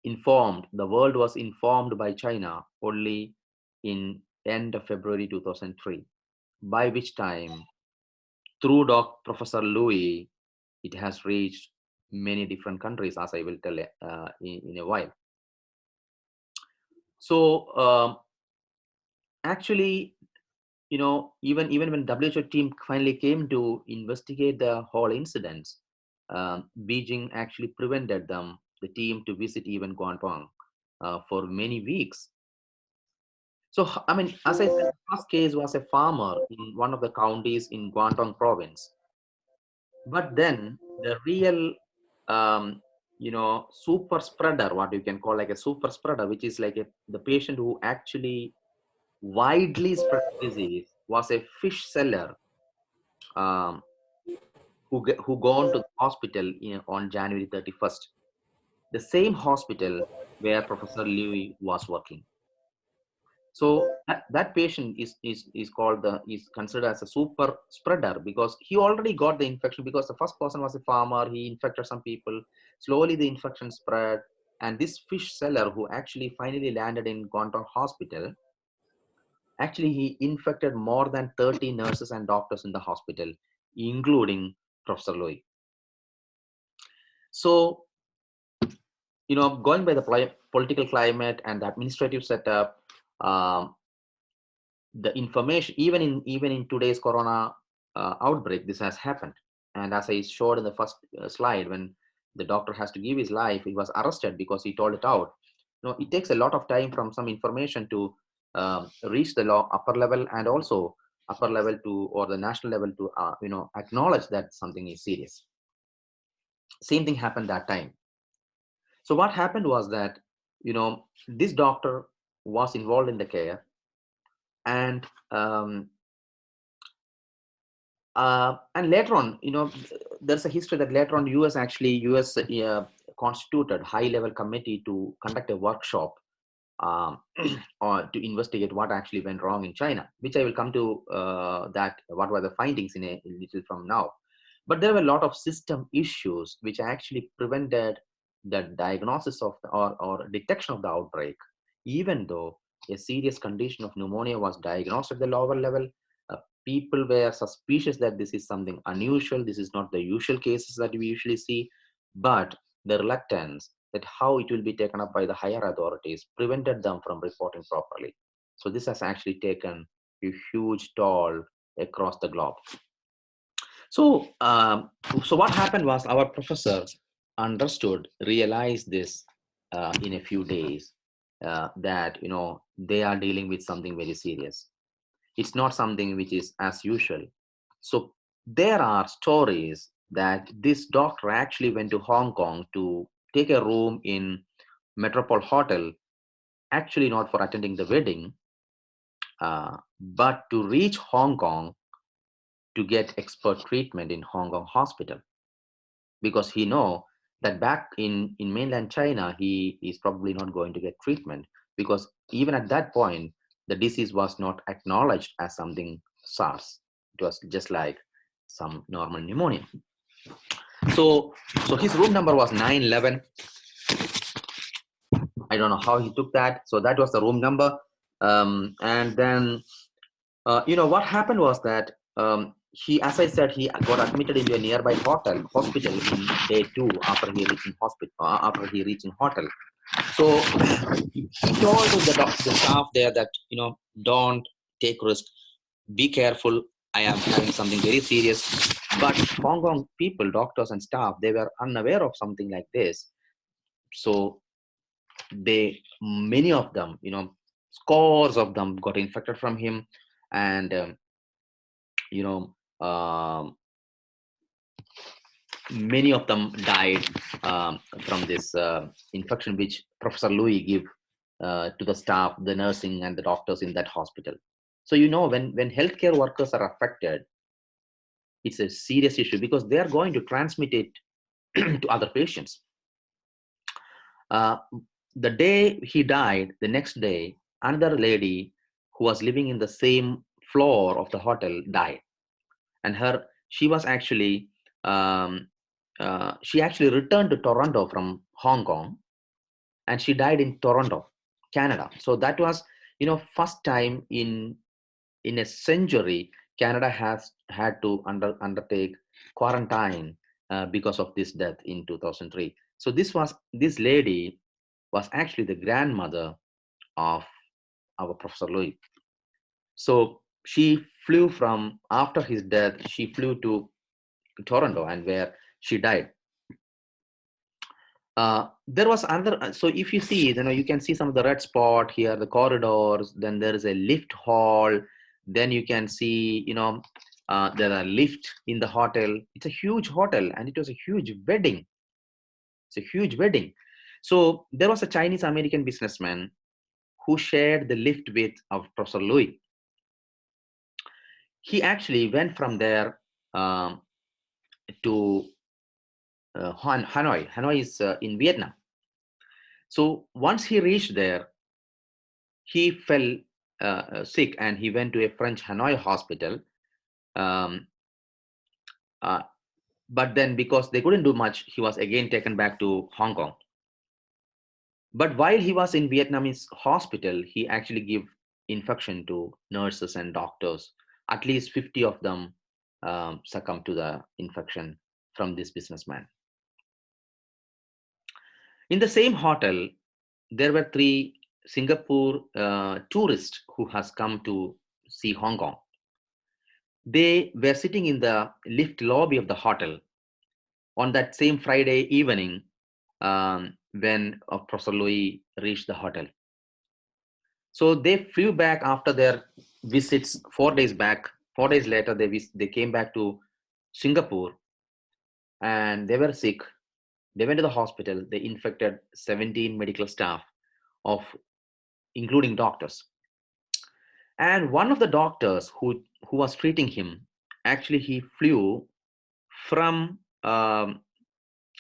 S2: informed, the world was informed by China only in end of February 2003, by which time, through Professor Louis, it has reached many different countries, as I will tell in a while. So actually, even when WHO team finally came to investigate the whole incidents, Beijing actually prevented the team to visit even Guangdong for many weeks. So, I mean, as I said, the first case was a farmer in one of the counties in Guangdong province. But then the real, super spreader, what you can call like a super spreader, which is like the patient who actually widely spread disease, was a fish seller who gone to the hospital on January 31st. The same hospital where Professor Louis was working. So that patient is called is considered as a super spreader because he already got the infection, because the first person was a farmer, he infected some people. Slowly the infection spread, and this fish seller who actually finally landed in Guangdong Hospital, actually he infected more than 30 nurses and doctors in the hospital, including Professor Louis. So, going by the political climate and the administrative setup, the information, even in today's corona outbreak, this has happened. And as I showed in the first slide, when the doctor has to give his life, he was arrested because he told it out. It takes a lot of time from some information to reach the law upper level, and also upper level to, or the national level to acknowledge that something is serious. Same thing happened that time. So what happened was that this doctor was involved in the care, and later on, there's a history that later on US constituted high-level committee to conduct a workshop or to investigate what actually went wrong in China, which I will come to that, what were the findings in a little from now. But there were a lot of system issues which actually prevented the diagnosis of or detection of the outbreak, even though a serious condition of pneumonia was diagnosed at the lower level. People were suspicious that this is something unusual. This is not the usual cases that we usually see, but the reluctance that how it will be taken up by the higher authorities prevented them from reporting properly. So this has actually taken a huge toll across the globe. So, so what happened was our professor realized this in a few days, that they are dealing with something very serious. It's not something which is as usual. So there are stories that this doctor actually went to Hong Kong to take a room in Metropole Hotel, actually not for attending the wedding, but to reach Hong Kong to get expert treatment in Hong Kong hospital, because he know that back in mainland China, he is probably not going to get treatment, because even at that point, the disease was not acknowledged as something SARS. It was just like some normal pneumonia. So his room number was 911. I don't know how he took that. So that was the room number. And then, what happened was that he, as I said, he got admitted into a nearby hospital in day 2 after he reached in hospital. After he reached in hotel. So he told the staff there that don't take risk, be careful. I am having something very serious. But Hong Kong people, doctors and staff, they were unaware of something like this. So many of them, scores of them got infected from him, and many of them died from this infection, which Professor Louis gave to the staff, the nursing and the doctors in that hospital. So when healthcare workers are affected, it's a serious issue, because they are going to transmit it to other patients. The day he died, the next day, another lady who was living in the same floor of the hotel died, and she actually returned to Toronto from Hong Kong, and she died in Toronto, Canada. So that was, first time in a century, Canada has had to undertake quarantine because of this death in 2003. So this lady was actually the grandmother of our Professor Louis. So she flew after his death, she flew to Toronto, and where she died. There was another, so if you see, you can see some of the red spot here, the corridors, then there is a lift hall, then you can see, there are lift in the hotel. It's a huge hotel, and it was a huge wedding. It's a huge wedding. So there was a Chinese American businessman who shared the lift with our Professor Louis. He actually went from there to Hanoi. Hanoi is in Vietnam. So once he reached there, he fell sick, and he went to a French Hanoi hospital. Um, uh, but then, because they couldn't do much, he was again taken back to Hong Kong. But while he was in Vietnamese hospital, he actually gave infection to nurses and doctors. At least 50 of them succumbed to the infection from this businessman. In the same hotel, there were 3 Singapore tourists who has come to see Hong Kong. They were sitting in the lift lobby of the hotel on that same Friday evening when Professor Louis reached the hotel. So they flew back after their visits 4 days back. 4 days later, they came back to Singapore, and they were sick. They went to the hospital. They infected 17 medical staff, including doctors. And one of the doctors who was treating him, actually he flew from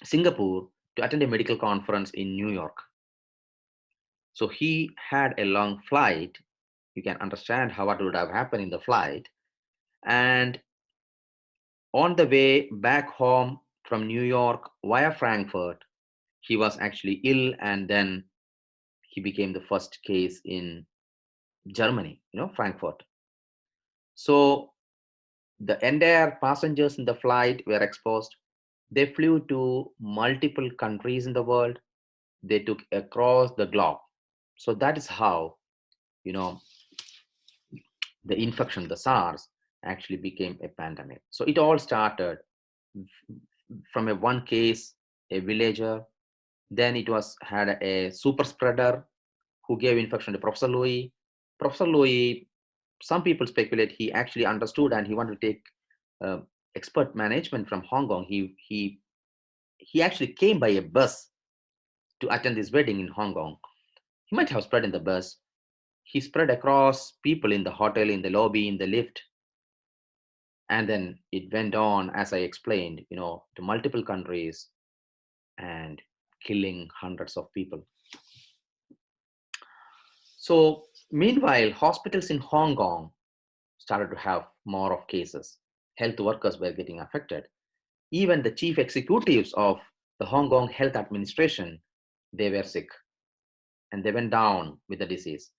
S2: Singapore to attend a medical conference in New York. So he had a long flight. You can understand what would have happened in the flight. And on the way back home from New York via Frankfurt, he was actually ill, and then he became the first case in Germany, Frankfurt. So the entire passengers in the flight were exposed. They flew to multiple countries in the world. They took across the globe. So that is how, the infection, the SARS, actually became a pandemic. So it all started from one case, a villager. Then it had a super spreader who gave infection to Professor Louis. Professor Louis, some people speculate he actually understood and he wanted to take expert management from Hong Kong. He actually came by a bus to attend this wedding in Hong Kong. He might have spread in the bus. He spread across people in the hotel, in the lobby, in the lift. And then it went on, as I explained, to multiple countries and killing hundreds of people. So meanwhile, hospitals in Hong Kong started to have more of cases. Health workers were getting affected. Even the chief executives of the Hong Kong Health Administration, they were sick and they went down with the disease.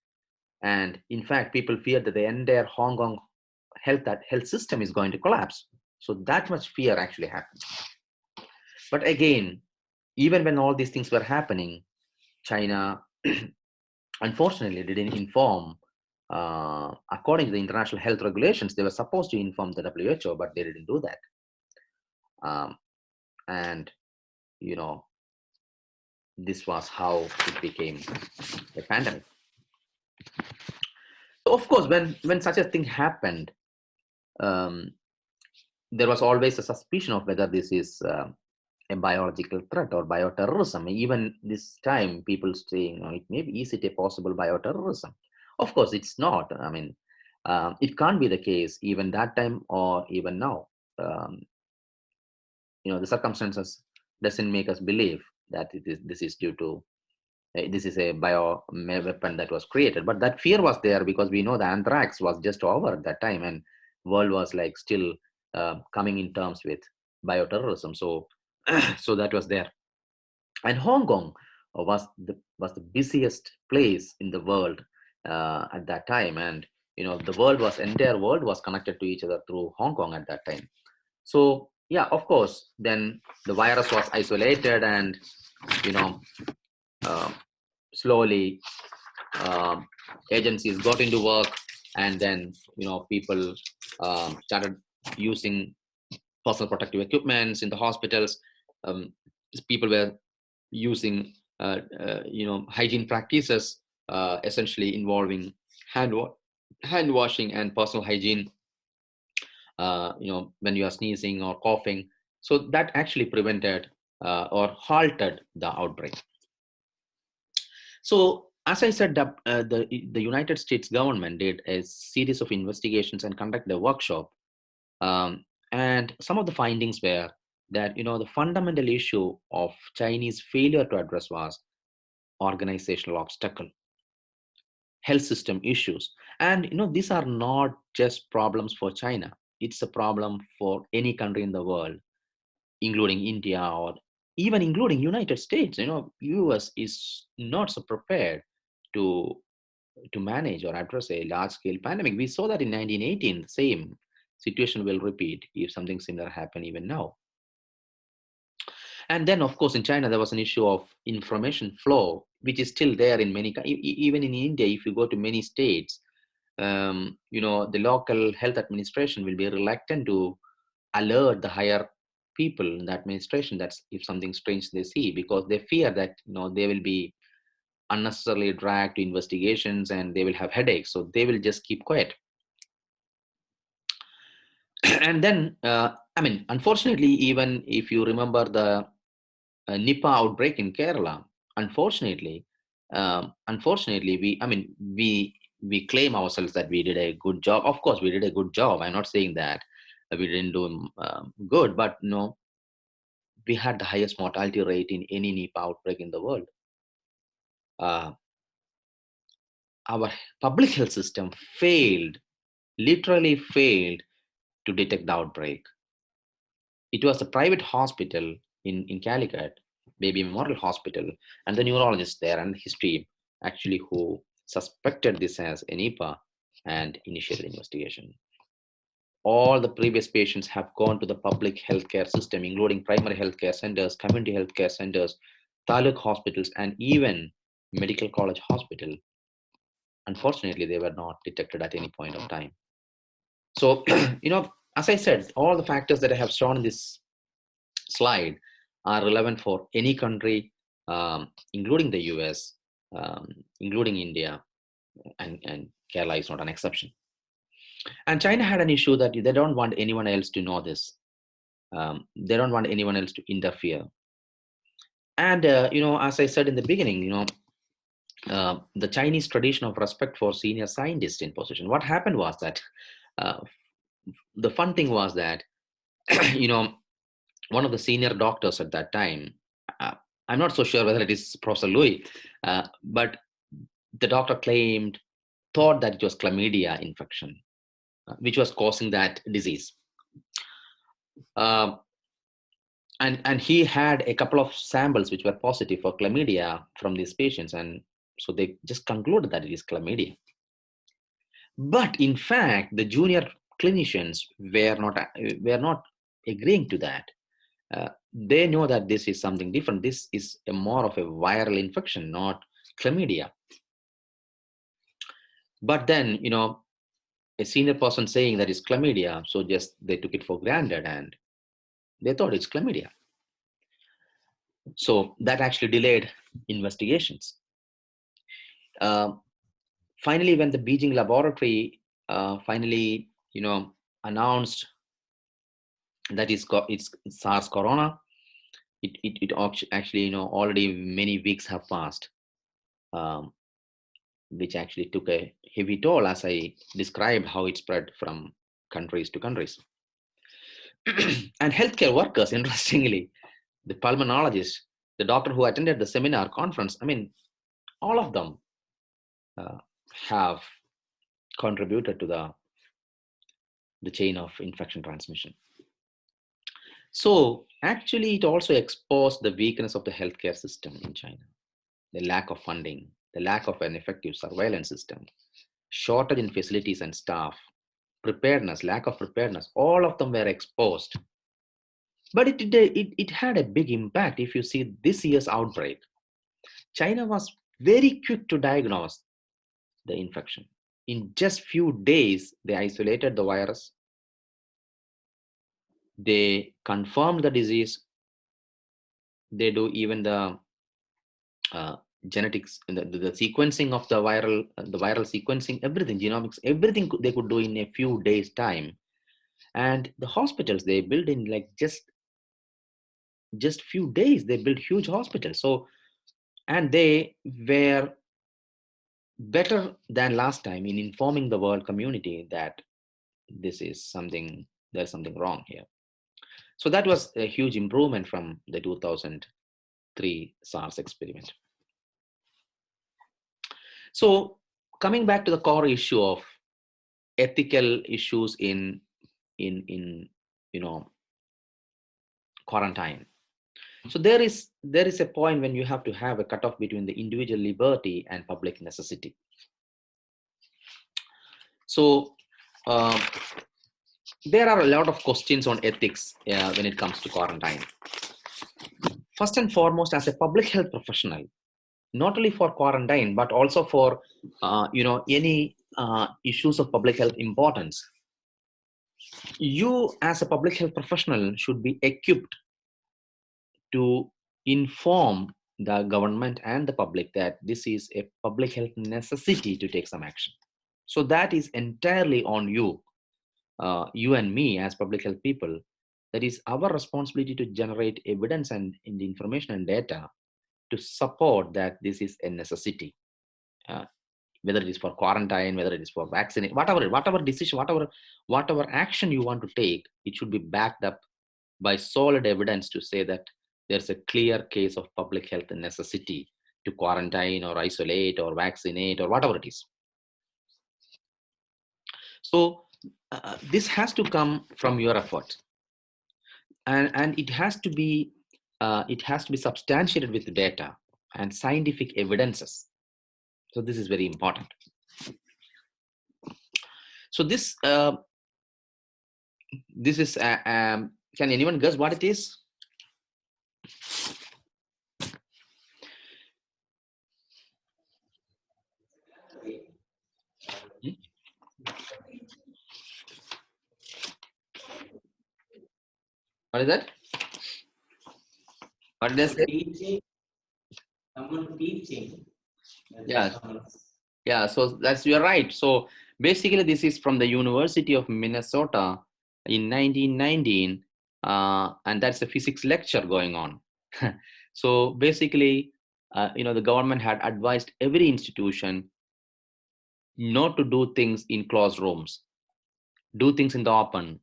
S2: And in fact, people feared that the entire Hong Kong health system is going to collapse. So that much fear actually happened. But again, even when all these things were happening, China unfortunately didn't inform. According to the international health regulations, they were supposed to inform the WHO, but they didn't do that. And this was how it became a pandemic. So of course, when such a thing happened, there was always a suspicion of whether this is a biological threat or bioterrorism. Even this time, people saying, it may be, is it a possible bioterrorism? Of course, it's not. I mean, it can't be the case even that time or even now. The circumstances doesn't make us believe that this is due to this is a bio weapon that was created. But that fear was there because we know the anthrax was just over at that time, and world was like still coming in terms with bioterrorism. So so that was there. And Hong Kong was the busiest place in the world at that time. And the entire world was connected to each other through Hong Kong at that time. So yeah, of course, then the virus was isolated, and slowly agencies got into work, and then people started using personal protective equipments in the hospitals. People were using hygiene practices, essentially involving hand washing and personal hygiene, when you are sneezing or coughing. So that actually prevented or halted the outbreak. So as I said, the United States government did a series of investigations and conducted a workshop. And some of the findings were that, the fundamental issue of Chinese failure to address was organizational obstacle. health system issues. And these are not just problems for China. It's a problem for any country in the world, including India or even including United States. US is not so prepared to manage or address a large scale pandemic. We saw that in 1918. The same situation will repeat if something similar happen even now. And then, of course, in China, there was an issue of information flow, which is still there in many, even in India. If you go to many states, the local health administration will be reluctant to alert the higher people in the administration that's if something strange they see, because they fear that they will be unnecessarily dragged to investigations and they will have headaches, so they will just keep quiet. And then, unfortunately, even if you remember the Nipah outbreak in Kerala, unfortunately, we claim ourselves that we did a good job. Of course, we did a good job. I'm not saying that we didn't do good, but we had the highest mortality rate in any Nipah outbreak in the world. Our public health system literally failed to detect the outbreak. It was a private hospital in Calicut, Baby Memorial Hospital, and the neurologist there and his team actually who suspected this as a Nipah and initiated investigation. All the previous patients have gone to the public healthcare system, including primary healthcare centers, community healthcare centers, taluk hospitals, and even medical college hospital. Unfortunately, they were not detected at any point of time. So, as I said, all the factors that I have shown in this slide are relevant for any country, including the US, including India, and Kerala is not an exception. And China had an issue that they don't want anyone else to know this. They don't want anyone else to interfere. And, as I said in the beginning, the Chinese tradition of respect for senior scientists in position. What happened was that the fun thing was that, one of the senior doctors at that time, I'm not so sure whether it is Professor Louis, but the doctor thought that it was chlamydia infection, which was causing that disease. And he had a couple of samples which were positive for chlamydia from these patients, and so they just concluded that it is chlamydia. But in fact, the junior clinicians were not agreeing to that. They know that this is something different. This is more of a viral infection, not chlamydia. But then, a senior person saying that it's chlamydia, so just they took it for granted and they thought it's chlamydia. So that actually delayed investigations. Finally, when the Beijing laboratory finally, announced that it's SARS corona, it actually, already many weeks have passed, which actually took a heavy toll, as I described how it spread from countries to countries. And healthcare workers, interestingly, the pulmonologist, the doctor who attended the seminar conference, all of them have contributed to the chain of infection transmission. So actually, it also exposed the weakness of the healthcare system in China, the lack of funding, the lack of an effective surveillance system, shortage in facilities and staff, preparedness, lack of preparedness, all of them were exposed. But it had a big impact. If you see this year's outbreak, China was very quick to diagnose the infection. In just few days, they isolated the virus. They confirmed the disease. They do even the genetics, the sequencing of the viral sequencing, everything, genomics, everything they could do in a few days' time. And the hospitals they built in like just few days, they built huge hospitals. So, and they were better than last time in informing the world community that there's something wrong here. So that was a huge improvement from the 2003 SARS experiment. So coming back to the core issue of ethical issues in quarantine. So there is a point when you have to have a cutoff between the individual liberty and public necessity. So there are a lot of questions on ethics when it comes to quarantine. First and foremost, as a public health professional, not only for quarantine but also for any issues of public health importance, you as a public health professional should be equipped to inform the government and the public that this is a public health necessity to take some action. So that is entirely on you, you and me as public health people. That is our responsibility to generate evidence and in the information and data to support that this is a necessity. Whether it is for quarantine, whether it is for vaccine, whatever decision, whatever action you want to take, it should be backed up by solid evidence to say that there's a clear case of public health necessity to quarantine or isolate or vaccinate or whatever it is. So this has to come from your effort, and it has to be substantiated with data and scientific evidences. So this is very important. So this is can anyone guess what it is? What is that? What did I say?
S3: Teaching. Someone teaching.
S2: Yeah, so you're right. So basically this is from the University of Minnesota in 1919, and that's a physics lecture going on. So basically, the government had advised every institution not to do things in closed rooms, do things in the open,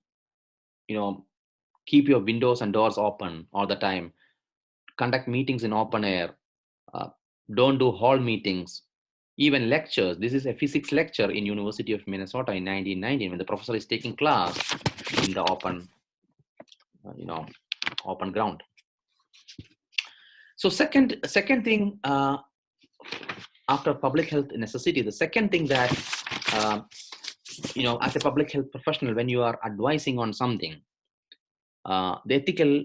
S2: keep your windows and doors open all the time, conduct meetings in open air, don't do hall meetings, even lectures. This is a physics lecture in University of Minnesota in 1919 when the professor is taking class in the open ground. So second thing, after public health necessity, the second thing that as a public health professional, when you are advising on something, the ethical,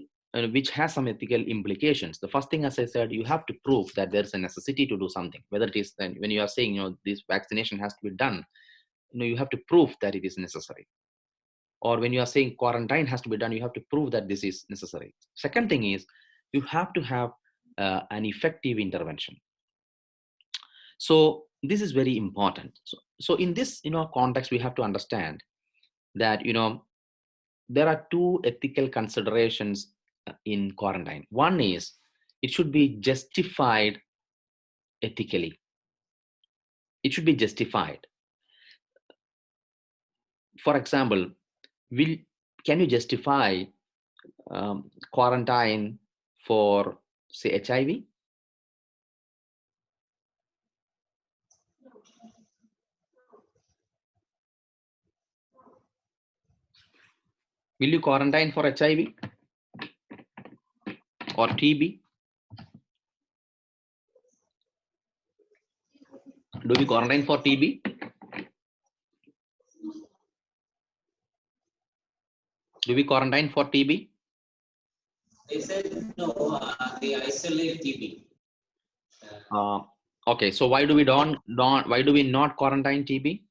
S2: which has some ethical implications. The first thing, as I said, you have to prove that there's a necessity to do something. Whether it is then when you are saying, this vaccination has to be done, you have to prove that it is necessary. Or when you are saying quarantine has to be done, you have to prove that this is necessary. Second thing is you have to have an effective intervention. So this is very important. So in this context, we have to understand that there are two ethical considerations in quarantine. One is it should be justified ethically. It should be justified. For example, can you justify quarantine for, say, HIV? Will you quarantine for HIV or TB? Do we quarantine for TB? Do we quarantine for TB?
S3: They said no, they isolate TB.
S2: Okay, so why do we not quarantine TB?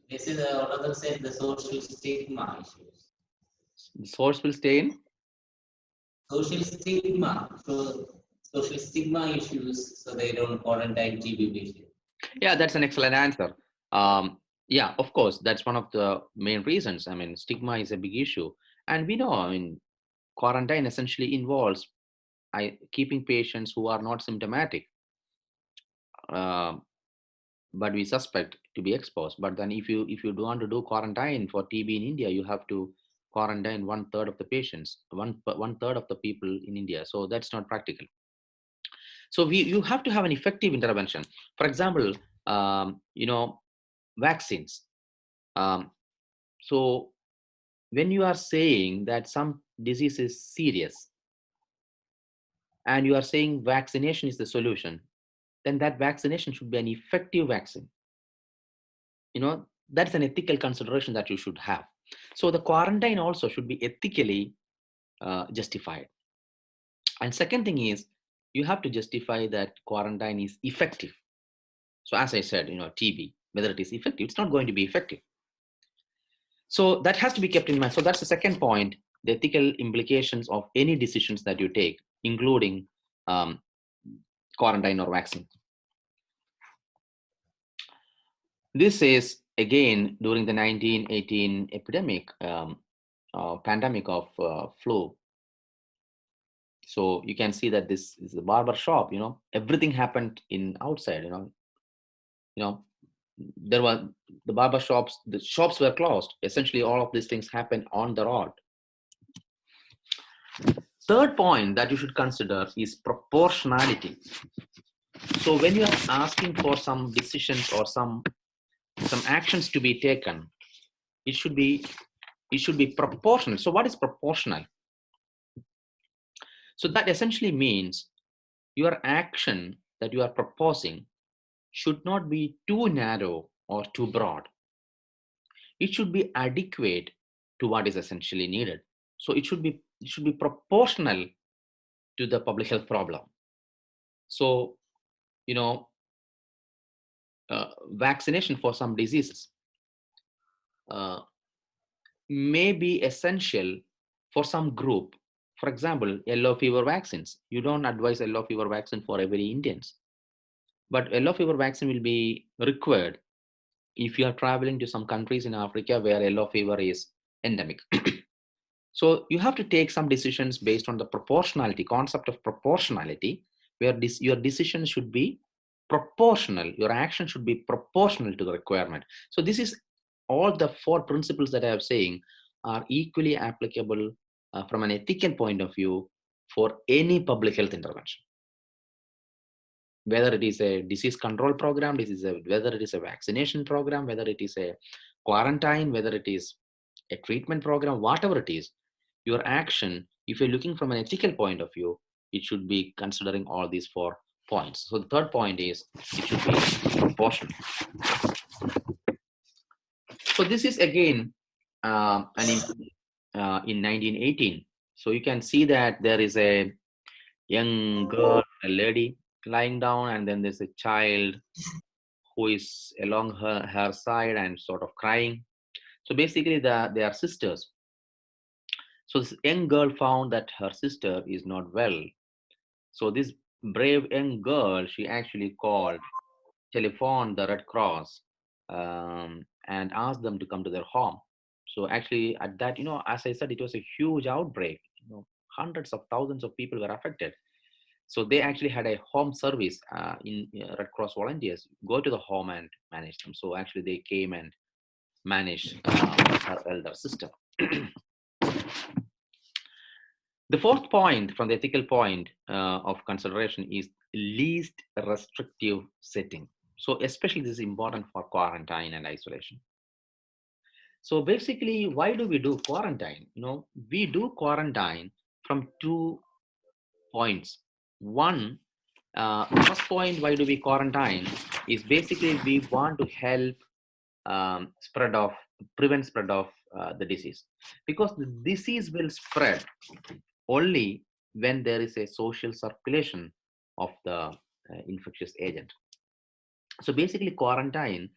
S3: They said one of them said the social stigma issues.
S2: The source will stay in
S3: Social stigma. So social stigma issues, so they don't quarantine TB patients.
S2: Yeah, that's an excellent answer. Yeah, of course, that's one of the main reasons. I mean, stigma is a big issue, and we know, quarantine essentially involves keeping patients who are not symptomatic, but we suspect to be exposed. But then, if you do want to do quarantine for TB in India, you have to quarantine 1/3 of the patients, one third of the people in India. So that's not practical. So you have to have an effective intervention. For example, vaccines. Um, so when you are saying that some disease is serious and you are saying vaccination is the solution, then that vaccination should be an effective vaccine. That's an ethical consideration that you should have. So the quarantine also should be ethically justified. And second thing is, you have to justify that quarantine is effective. So as I said, TB, whether it is effective, it's not going to be effective. So that has to be kept in mind. So that's the second point, the ethical implications of any decisions that you take, including quarantine or vaccine. This is again during the 1918 epidemic, pandemic of flu. So you can see that this is the barber shop. Everything happened in outside. There were the barber shops. The shops were closed. Essentially, all of these things happened on the road. Third point that you should consider is proportionality. So when you are asking for some decisions or some actions to be taken, it should be proportional. So what is proportional? So that essentially means your action that you are proposing should not be too narrow or too broad. It should be adequate to what is essentially needed. So it should be proportional to the public health problem. So, vaccination for some diseases may be essential for some group. For example, yellow fever vaccines. You don't advise yellow fever vaccine for every Indians, but yellow fever vaccine will be required if you are traveling to some countries in Africa where yellow fever is endemic. So you have to take some decisions based on the proportionality, concept of proportionality, where your decision should be proportional. Your action should be proportional to the requirement. So this is all the four principles that I am saying are equally applicable from an ethical point of view for any public health intervention. Whether it is a disease control program, whether it is a vaccination program, whether it is a quarantine, whether it is a treatment program, whatever it is, your action, if you're looking from an ethical point of view, it should be considering all these 4 points. So the third point is it should be proportional. So this is again in 1918. So you can see that there is a young girl, a lady lying down, and then there's a child who is along her side and sort of crying. So basically they are sisters. So this young girl found that her sister is not well. So this brave young girl, she actually telephoned the Red Cross and asked them to come to their home. So actually at that, as I said, it was a huge outbreak. Hundreds of thousands of people were affected. So they actually had a home service in Red Cross volunteers go to the home and manage them. So actually they came and managed her elder sister. The fourth point from the ethical point of consideration is least restrictive setting. So especially this is important for quarantine and isolation. So basically, why do we do quarantine? We do quarantine from 2 points. One, first point, why do we quarantine is basically we want to help prevent spread of the disease, because the disease will spread only when there is a social circulation of the infectious agent. So basically quarantine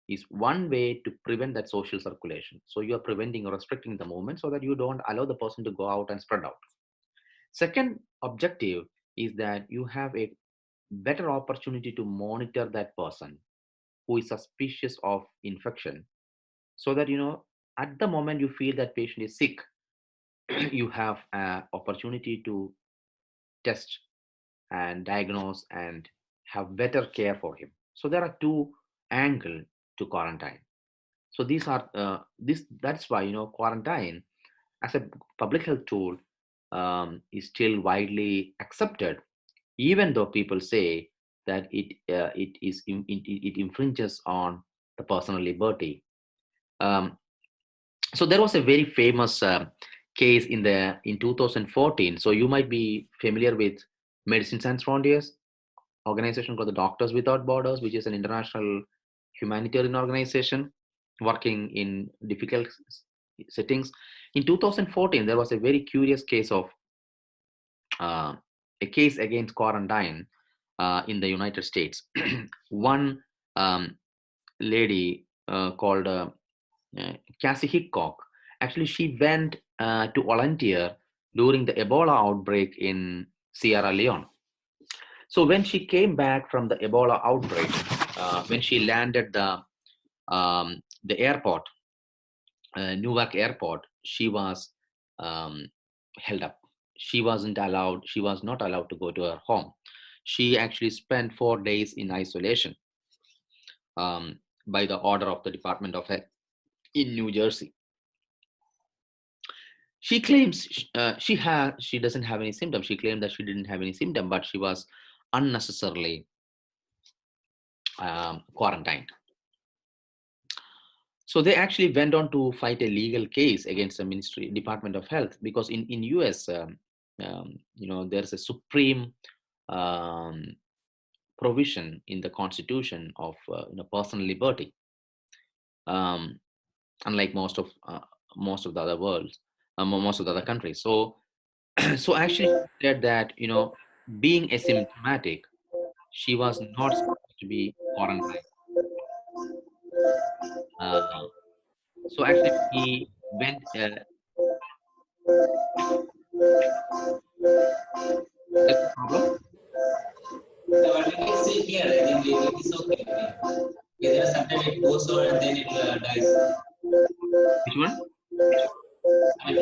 S2: is one way to prevent that social circulation. So you are preventing or restricting the movement so that you don't allow the person to go out and spread out. Second objective is that you have a better opportunity to monitor that person who is suspicious of infection, so that at the moment you feel that patient is sick, you have an opportunity to test and diagnose and have better care for him. So there are 2 angles to quarantine. So these are that's why quarantine as a public health tool is still widely accepted even though people say that it infringes on the personal liberty. Um, so there was a very famous case in 2014. So you might be familiar with Medicine Sans Frontiers organization called the Doctors Without Borders, which is an international humanitarian organization working in difficult settings. In 2014, there was a very curious case of uh, a case against quarantine in the United States. One lady called Cassie Hickok, actually, she went to volunteer during the Ebola outbreak in Sierra Leone. So when she came back from the Ebola outbreak, when she landed the airport, Newark Airport, she was held up. She wasn't allowed. She was not allowed to go to her home. She actually spent 4 days in isolation by the order of the Department of Health in New Jersey. She claims she doesn't have any symptoms. She claimed that she didn't have any symptom, but she was unnecessarily quarantined. So they actually went on to fight a legal case against the Department of Health, because in US, there's a supreme provision in the Constitution of personal liberty, unlike most of the other world, most of the other countries. So so actually said that being asymptomatic, she was not supposed to be quarantined. So actually he went. There's a problem.
S3: But we can see here, I think it is okay. Because sometimes it goes on and then it dies.
S2: Which one?
S3: And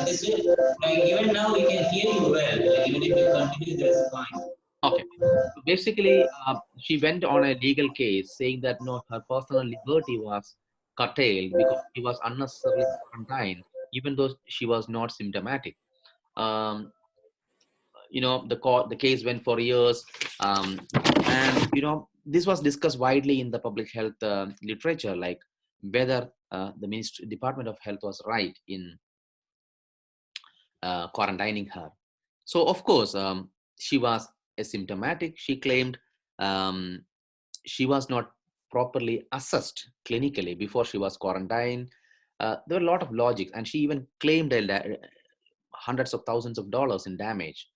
S3: this way, like even now we can hear you well. Like, even if you continue, that's fine.
S2: Okay. So basically, she went on a legal case saying that no, her personal liberty was curtailed because she was unnecessarily quarantined, even though she was not symptomatic. The case went for years, and this was discussed widely in the public health literature, like whether the Department of Health was right in quarantining her. So of course, she was asymptomatic. She claimed she was not properly assessed clinically before she was quarantined. There were a lot of logic, and she even claimed hundreds of thousands of dollars in damage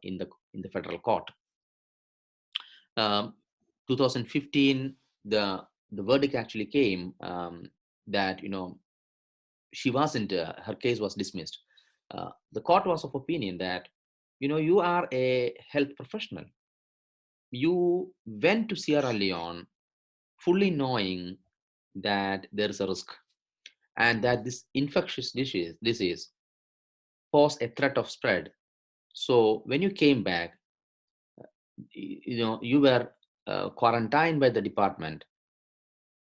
S2: in the federal court. 2015, the verdict actually came that she wasn't. Her case was dismissed. The court was of opinion that you are a health professional. You went to Sierra Leone fully knowing that there is a risk and that this infectious disease pose a threat of spread. So when you came back, you were quarantined by the department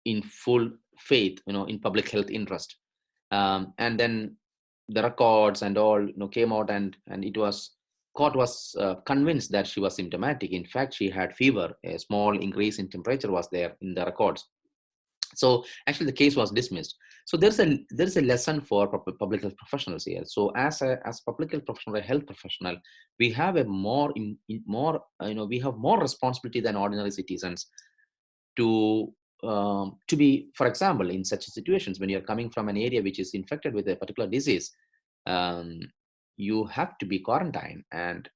S2: in full faith, in public health interest. And then the records and all came out, and court was convinced that she was symptomatic. In fact, she had fever. A small increase in temperature was there in the records. So actually the case was dismissed. So there's a lesson for public health professionals here. So as public health professional, a health professional, we have we have more responsibility than ordinary citizens to be, for example, in such situations when you're coming from an area which is infected with a particular disease, you have to be quarantined, and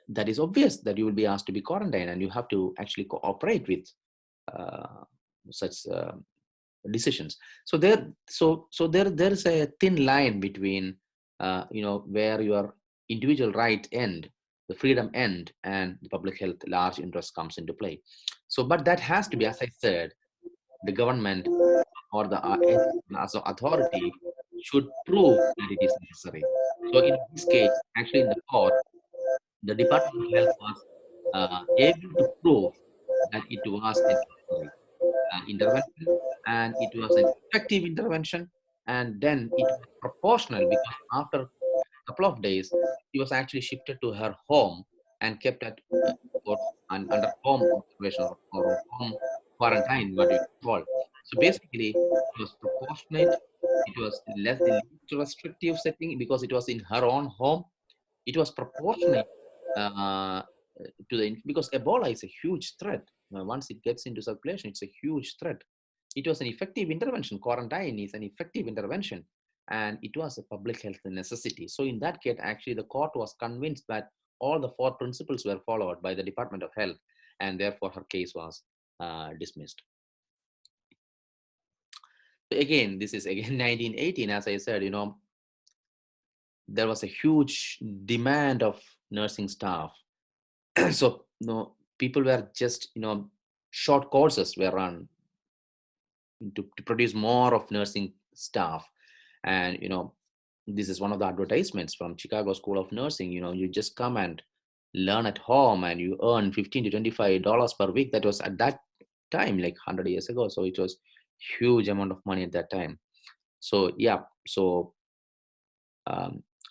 S2: that is obvious that you will be asked to be quarantined, and you have to actually cooperate with such decisions. So there is a thin line between where your individual right end, the freedom end, and the public health large interest comes into play. So, but that has to be, as I said, the government or the authority should prove that it is necessary. So in this case, actually in the court, the Department of Health was able to prove that it was a necessary intervention, and it was an effective intervention, and then it was proportional, because after couple of days, she was actually shifted to her home and kept at under home observation or home quarantine, what you call. So basically, it was proportionate. It was the least restrictive setting because it was in her own home. It was proportionate uh, to the because Ebola is a huge threat. Once it gets into circulation, it's a huge threat. It was an effective intervention. Quarantine is an effective intervention, and it was a public health necessity. So in that case, actually, the court was convinced that all the four principles were followed by the Department of Health, and therefore her case was dismissed. Again, this is again 1918. As I said, there was a huge demand of nursing staff. So people were just short courses were run to produce more of nursing staff. And this is one of the advertisements from Chicago School of Nursing. You just come and learn at home and you earn $15 to $25 per week. That was at that time like 100 years ago, so it was huge amount of money at that time. So yeah, so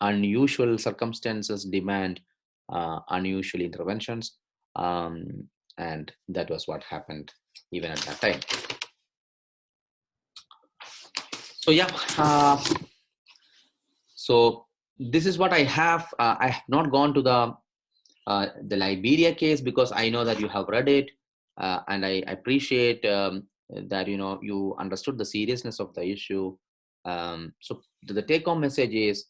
S2: unusual circumstances demand unusual interventions, and that was what happened even at that time. So yeah, so this is what I have. I have not gone to the Liberia case because I know that you have read it, and I appreciate that you understood the seriousness of the issue. So the take-home message is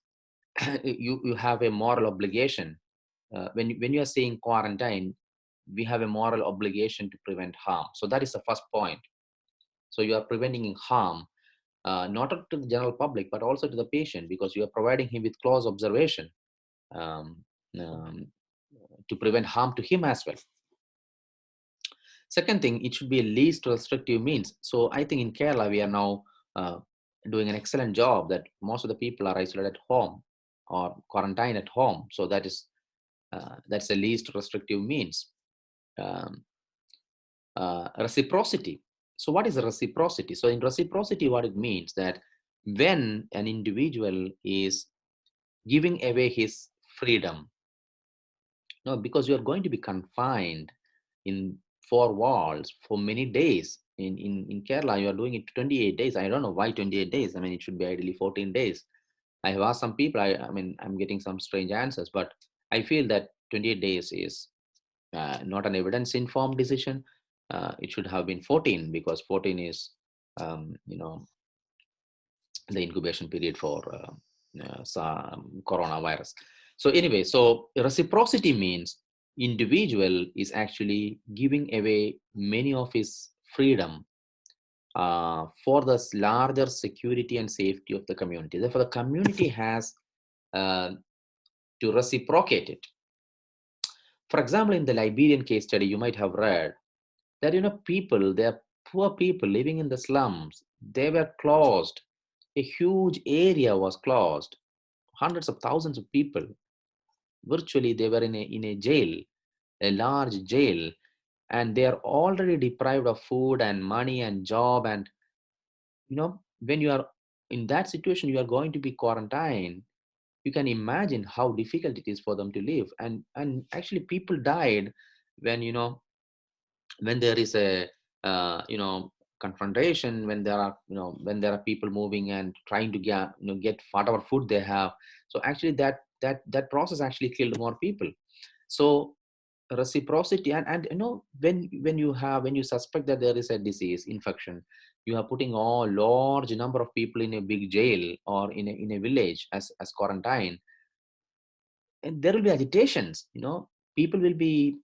S2: you have a moral obligation. When you are saying quarantine, we have a moral obligation to prevent harm. So that is the first point. So you are preventing harm, not to the general public, but also to the patient, because you are providing him with close observation um, um, to prevent harm to him as well. Second thing, it should be a least restrictive means. So I think in Kerala, we are now doing an excellent job that most of the people are isolated at home or quarantine at home. So that's the least restrictive means. Reciprocity. So what is reciprocity? So in reciprocity, what it means that when an individual is giving away his freedom, because you are going to be confined in four walls for many days. In Kerala, you are doing it 28 days. I don't know why 28 days. I mean, it should be ideally 14 days. I have asked some people, I'm getting some strange answers, but I feel that 28 days is not an evidence-informed decision. It should have been 14 because 14 is, the incubation period for coronavirus. So anyway, so reciprocity means individual is actually giving away many of his freedom for the larger security and safety of the community. Therefore, the community has to reciprocate it. For example, in the Liberian case study, you might have read that people, they are poor people living in the slums. They were closed. A huge area was closed. Hundreds of thousands of people. Virtually, they were in a jail, a large jail, and they are already deprived of food and money and job. And when you are in that situation, you are going to be quarantined. You can imagine how difficult it is for them to live. And actually, people died when when there is a confrontation, when there are when there are people moving and trying to get whatever food they have. So actually that process actually killed more people. So reciprocity, and when you suspect that there is a disease infection, you are putting all large number of people in a big jail or in a village as quarantine, and there will be agitations. People will be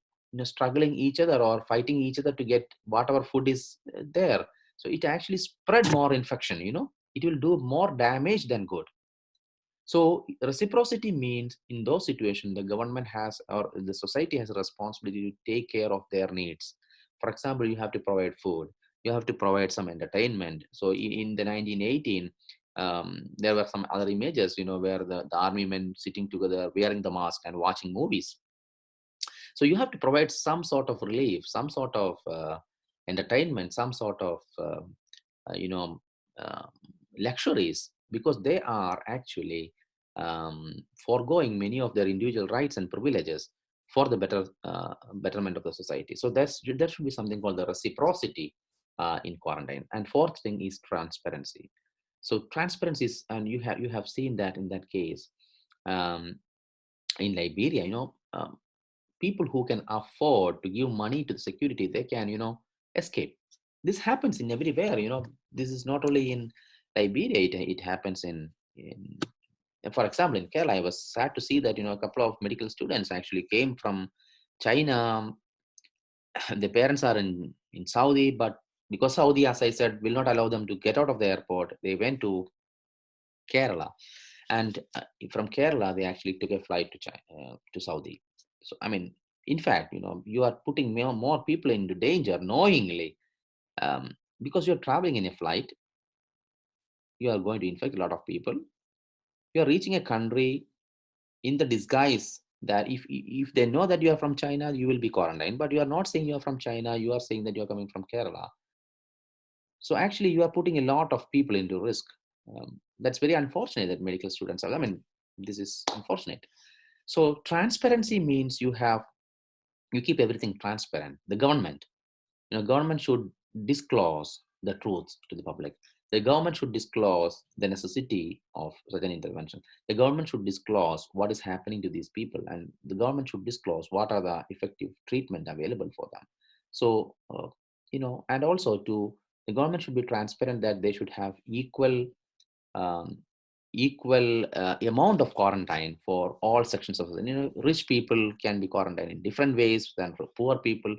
S2: struggling each other or fighting each other to get whatever food is there. So it actually spread more infection. It will do more damage than good. So reciprocity means in those situations the government has, or the society has a responsibility to take care of their needs. For example, you have to provide food, you have to provide some entertainment. So in the 1918, there were some other images, where the army men sitting together, wearing the mask and watching movies. So you have to provide some sort of relief, some sort of entertainment, some sort of uh, luxuries, because they are actually foregoing many of their individual rights and privileges for the betterment of the society. So there should be something called the reciprocity in quarantine. And fourth thing is transparency. So transparency is, and you have seen that in that case in Liberia, people who can afford to give money to the security, they can escape. This happens in everywhere. This is not only in Liberia. It happens in for example, in Kerala. I was sad to see that a couple of medical students actually came from China. The parents are in Saudi, but because Saudi, as I said, will not allow them to get out of the airport, they went to Kerala, and from Kerala they actually took a flight to Saudi. So I mean, in fact, you are putting more people into danger knowingly, because you're traveling in a flight. You are going to infect a lot of people. You are reaching a country in the disguise that if they know that you are from China, you will be quarantined, but you are not saying you are from China, you are saying that you are coming from Kerala. So actually you are putting a lot of people into risk. That's very unfortunate that medical students are, this is unfortunate. So transparency means you keep everything transparent. The government should disclose the truth to the public. The government should disclose the necessity of such an intervention. The government should disclose what is happening to these people, and the government should disclose what are the effective treatment available for them. So, and also the government should be transparent that they should have equal amount of quarantine for all sections of society. Rich people can be quarantined in different ways than for poor people.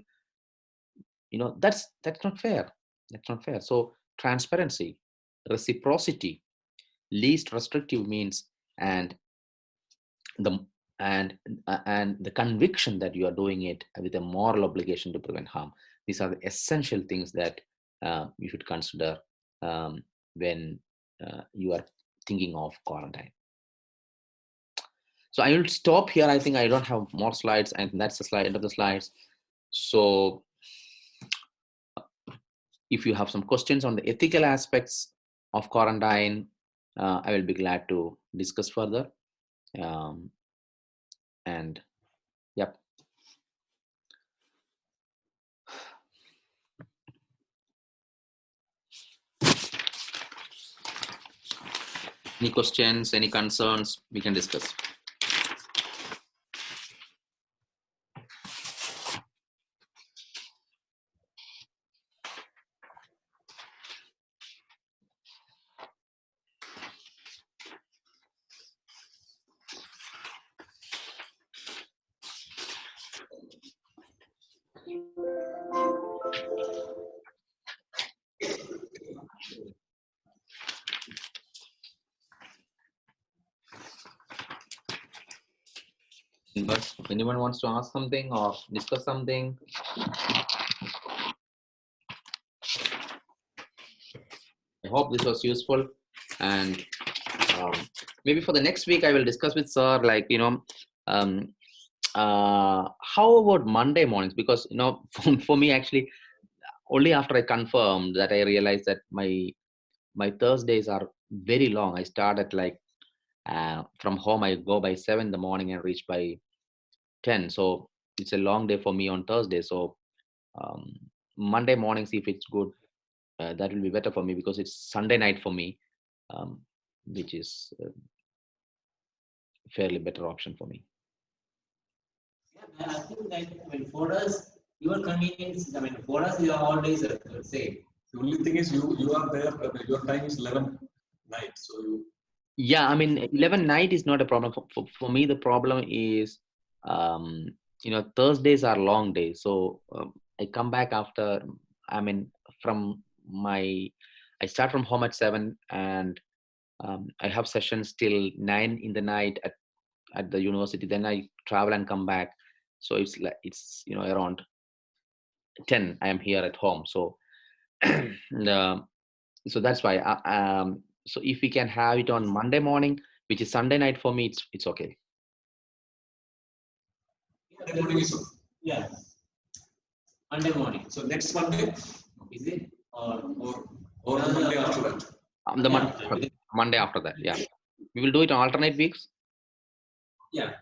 S2: That's not fair. That's not fair. So transparency, reciprocity, least restrictive means, and the conviction that you are doing it with a moral obligation to prevent harm. These are the essential things that you should consider when you are thinking of quarantine. So I will stop here. I think I don't have more slides, and that's the end of the slides. So if you have some questions on the ethical aspects of quarantine, I will be glad to discuss further. And yep. Any questions, any concerns, we can discuss. But anyone wants to ask something or discuss something? I hope this was useful, and maybe for the next week I will discuss with sir, how about Monday mornings? Because for me, actually, only after I confirmed that I realized that my Thursdays are very long. I start at from home, I go by 7 in the morning and reach by 10. So it's a long day for me on Thursday. So Monday mornings, if it's good, that will be better for me, because it's Sunday night for me, which is fairly better option for me.
S3: Yeah, I think that for us, your convenience, for us, your all days are the same.
S1: The only thing is you are there, your time is 11 night. So
S2: yeah, 11 night is not a problem. For me, the problem is, Thursdays are long days. So I come back after, I start from home at 7, and I have sessions till 9 in the night at the university. Then I travel and come back. So it's around 10 I am here at home. So so that's why so if we can have it on Monday morning, which is Sunday night for me, it's okay.
S1: Monday morning is
S3: yeah, Monday morning.
S1: So next Monday,
S3: is it or
S1: the Monday after that?
S2: The Monday after that, yeah. We will do it on alternate weeks.
S1: Yeah.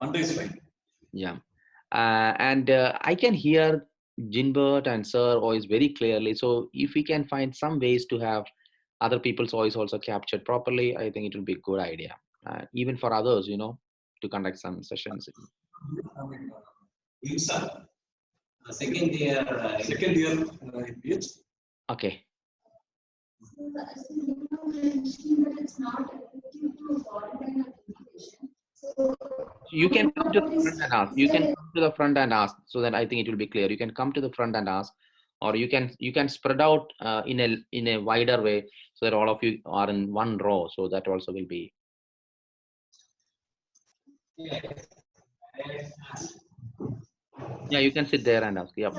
S1: Monday is fine.
S2: Yeah. And I can hear Jinbert and Sir voice very clearly. So if we can find some ways to have other people's voice also captured properly, I think it will be a good idea. Even for others, you know, to conduct some sessions.
S1: I mean, INSA,
S3: Second year.
S1: second year PH.
S2: Okay.
S5: So as you mentioned that it's not effective to quarantine a patient. So
S2: You can come to the
S5: what is-
S2: front and ask. You can come to the front and ask. So then I think it will be clear. You can come to the front and ask, or you can spread out in a wider way so that all of you are in one row. So that also will be.
S3: Yeah.
S2: Yeah, you can sit there and ask. Yeah.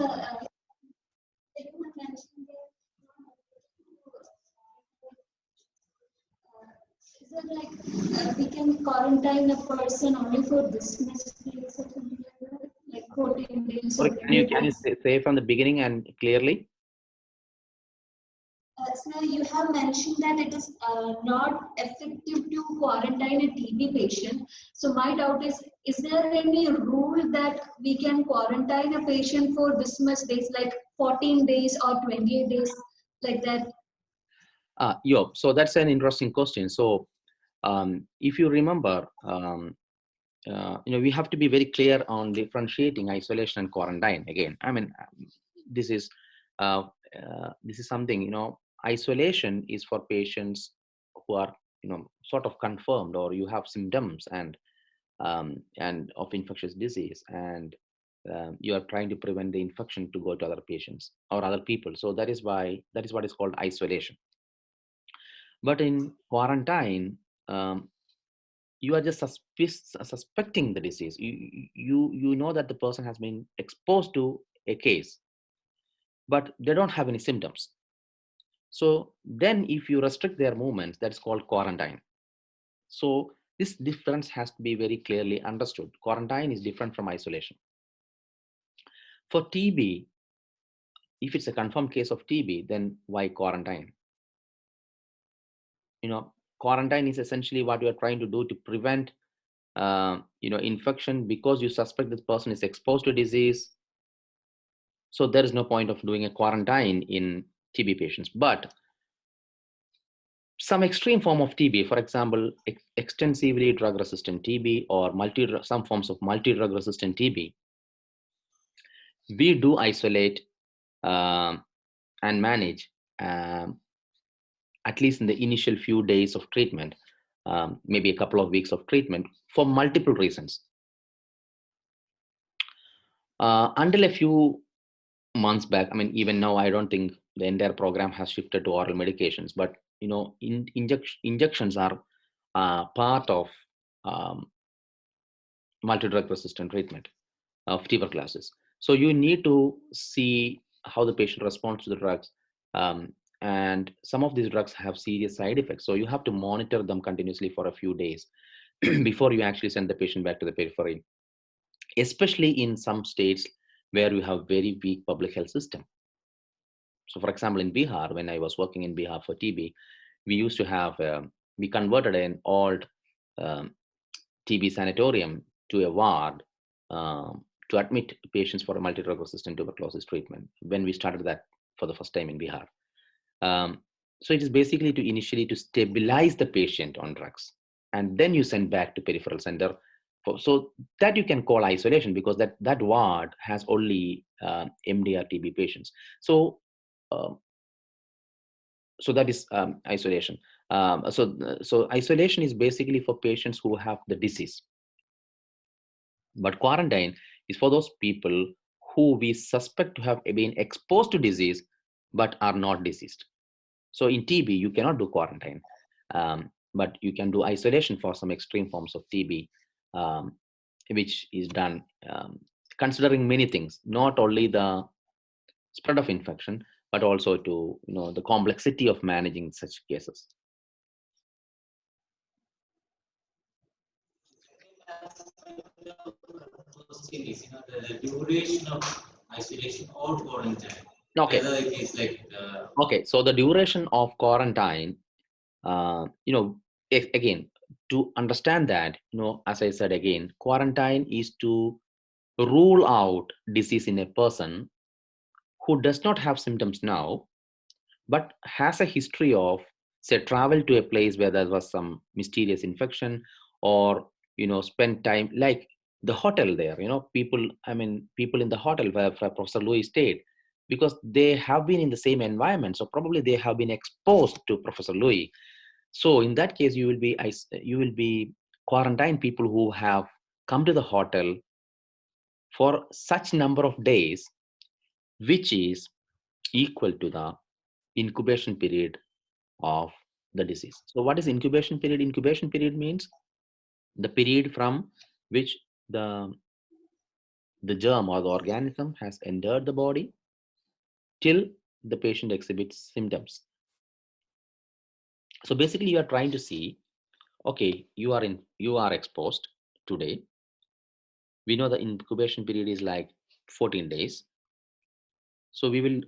S5: like you mentioned that, is it like we can quarantine a person only for this much days or something like that? Like 14 days or
S2: Sorry, can you say from the beginning and clearly?
S5: So you have mentioned that it is not effective to quarantine a TB patient. So my doubt is there any rule that we can quarantine a patient for this much days, like 14 days or 28 days, like that?
S2: Yeah, so that's an interesting question. So if you remember, we have to be very clear on differentiating isolation and quarantine. Again, I mean, this is something, isolation is for patients who are, sort of confirmed, or you have symptoms and of infectious disease, and you are trying to prevent the infection to go to other patients or other people. So that is what is called isolation. But in quarantine, you are just suspecting the disease. You know that the person has been exposed to a case, but they don't have any symptoms. So then if you restrict their movements, that's called quarantine. So this difference has to be very clearly understood. Quarantine is different from isolation. For TB, if it's a confirmed case of TB, then why quarantine? Quarantine is essentially what you are trying to do to prevent infection, because you suspect this person is exposed to disease. So there is no point of doing a quarantine in TB patients. But some extreme form of TB, for example, extensively drug-resistant TB or some forms of multi-drug resistant TB, we do isolate and manage, at least in the initial few days of treatment, maybe a couple of weeks of treatment, for multiple reasons. Until a few months back, I mean, even now, I don't think the entire program has shifted to oral medications, but injections are part of multi-drug resistant treatment of tuberculosis. So you need to see how the patient responds to the drugs, and some of these drugs have serious side effects. So you have to monitor them continuously for a few days before you actually send the patient back to the periphery, especially in some states where you have very weak public health system. So for example, in Bihar, when I was working in Bihar for TB, we used to have, we converted an old TB sanatorium to a ward to admit patients for a multi-drug resistant tuberculosis treatment when we started that for the first time in Bihar. So it is basically to initially to stabilize the patient on drugs, and then you send back to peripheral center. So that you can call isolation, because that ward has only MDR TB patients. So that is isolation. So isolation is basically for patients who have the disease. But quarantine is for those people who we suspect to have been exposed to disease but are not diseased. So in TB, you cannot do quarantine, but you can do isolation for some extreme forms of TB, which is done considering many things, not only the spread of infection, but also to the complexity of managing such cases.
S3: Question is, the duration of isolation or quarantine.
S2: Okay.
S3: Whether it is like.
S2: Okay, so the duration of quarantine, again, to understand that, as I said again, quarantine is to rule out disease in a person who does not have symptoms now, but has a history of, say, travel to a place where there was some mysterious infection, or spend time like the hotel there. People in the hotel where Professor Louis stayed, because they have been in the same environment, so probably they have been exposed to Professor Louis. So in that case, you will be quarantine people who have come to the hotel for such number of days, which is equal to the incubation period of the disease. So what is incubation period? Incubation period means the period from which the germ or the organism has entered the body till the patient exhibits symptoms. So basically you are trying to see, okay, you are exposed today. We know the incubation period is like 14 days. So we will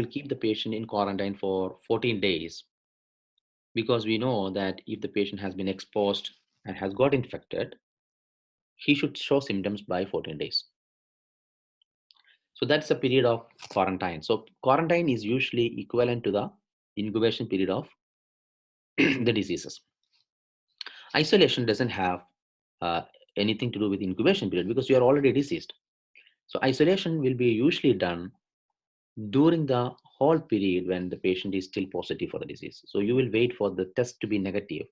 S2: keep the patient in quarantine for 14 days, because we know that if the patient has been exposed and has got infected, he should show symptoms by 14 days. So that's the period of quarantine. So quarantine is usually equivalent to the incubation period of the diseases. Isolation doesn't have anything to do with incubation period, because you are already diseased. So isolation will be usually done during the whole period when the patient is still positive for the disease. So you will wait for the test to be negative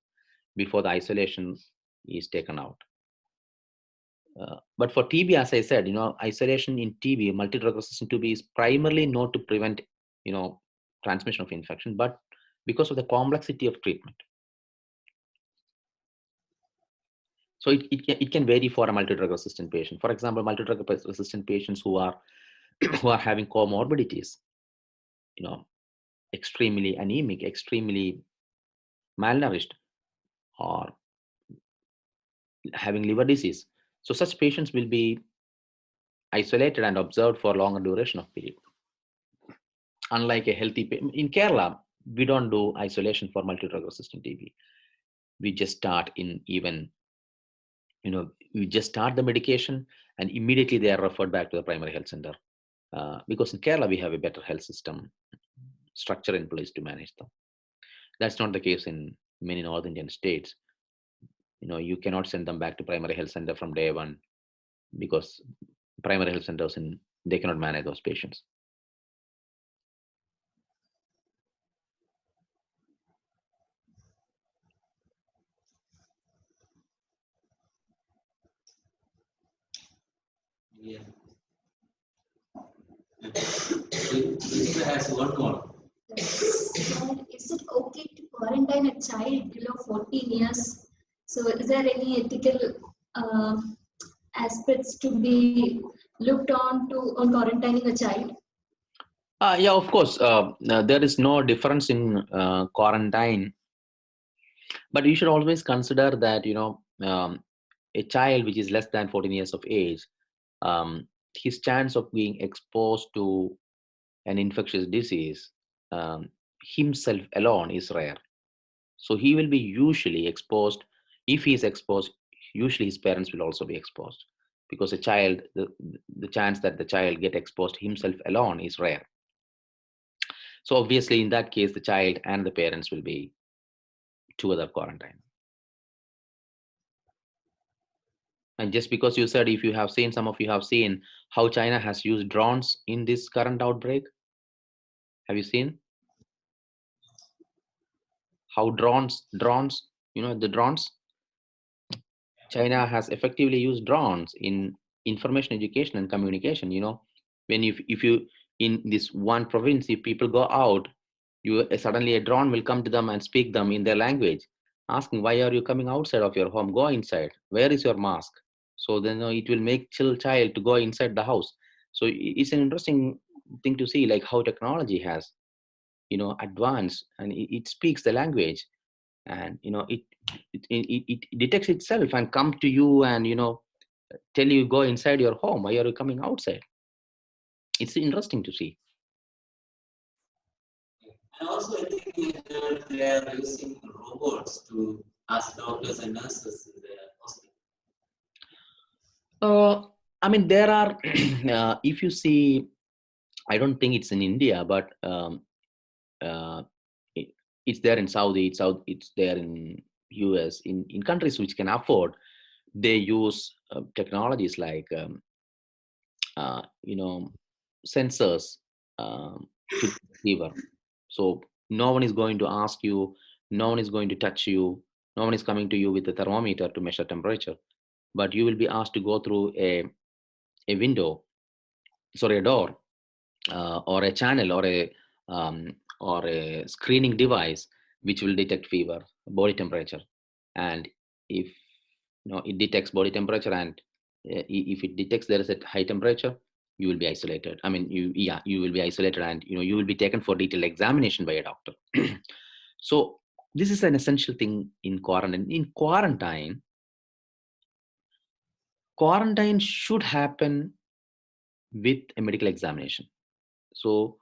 S2: before the isolation is taken out. But for TB, as I said, isolation in TB, multi-drug resistant TB, is primarily not to prevent, transmission of infection, but because of the complexity of treatment. So it can vary for a multi-drug resistant patient. For example, multi-drug resistant patients who are having comorbidities, extremely anemic, extremely malnourished, or having liver disease. So such patients will be isolated and observed for longer duration of period. Unlike a healthy patient, in Kerala, we don't do isolation for multi-drug resistant TB. We just start we just start the medication and immediately they are referred back to the primary health center. Because in Kerala, we have a better health system structure in place to manage them. That's not the case in many North Indian states. You cannot send them back to primary health center from day one, because primary health centers they cannot manage those patients.
S3: Yeah. Lisa has one more.
S5: Is it okay to quarantine a child below 14 years? So is there any ethical aspects to be looked on quarantining a child?
S2: Yeah, of course. There is no difference in quarantine, but you should always consider that a child which is less than 14 years of age, his chance of being exposed to an infectious disease himself alone is rare. So he will be usually exposed. If he is exposed, usually his parents will also be exposed, because a child, the chance that the child get exposed himself alone is rare. So obviously in that case, the child and the parents will be together quarantined. And just because you said, if you have seen, some of you have seen how China has used drones in this current outbreak. Have you seen how drones, the drones? China has effectively used drones in information education and communication. When if you in this one province, if people go out, suddenly a drone will come to them and speak them in their language, asking, why are you coming outside of your home? Go inside. Where is your mask? So then it will make child to go inside the house. So it's an interesting thing to see, like how technology has advanced, and it speaks the language, and it detects itself and come to you and tell you, go inside your home. Why are you coming outside? It's interesting to see.
S3: And also, I think they are using robots to as doctors and nurses in the hospital?
S2: I mean, there are, if you see, I don't think it's in India, but uh, it, it's there in Saudi, it's there in US, in countries which can afford, they use technologies like, you know, sensors to fever. So no one is going to ask you, no one is going to touch you, no one is coming to you with a thermometer to measure temperature, but you will be asked to go through a window, sorry, a door, or a channel, or a screening device which will detect fever, body temperature, and if it detects body temperature, and if it detects there is a high temperature, you will be isolated. I mean, you will be isolated, and you will be taken for detailed examination by a doctor. So this is an essential thing in quarantine. In quarantine should happen with a medical examination. So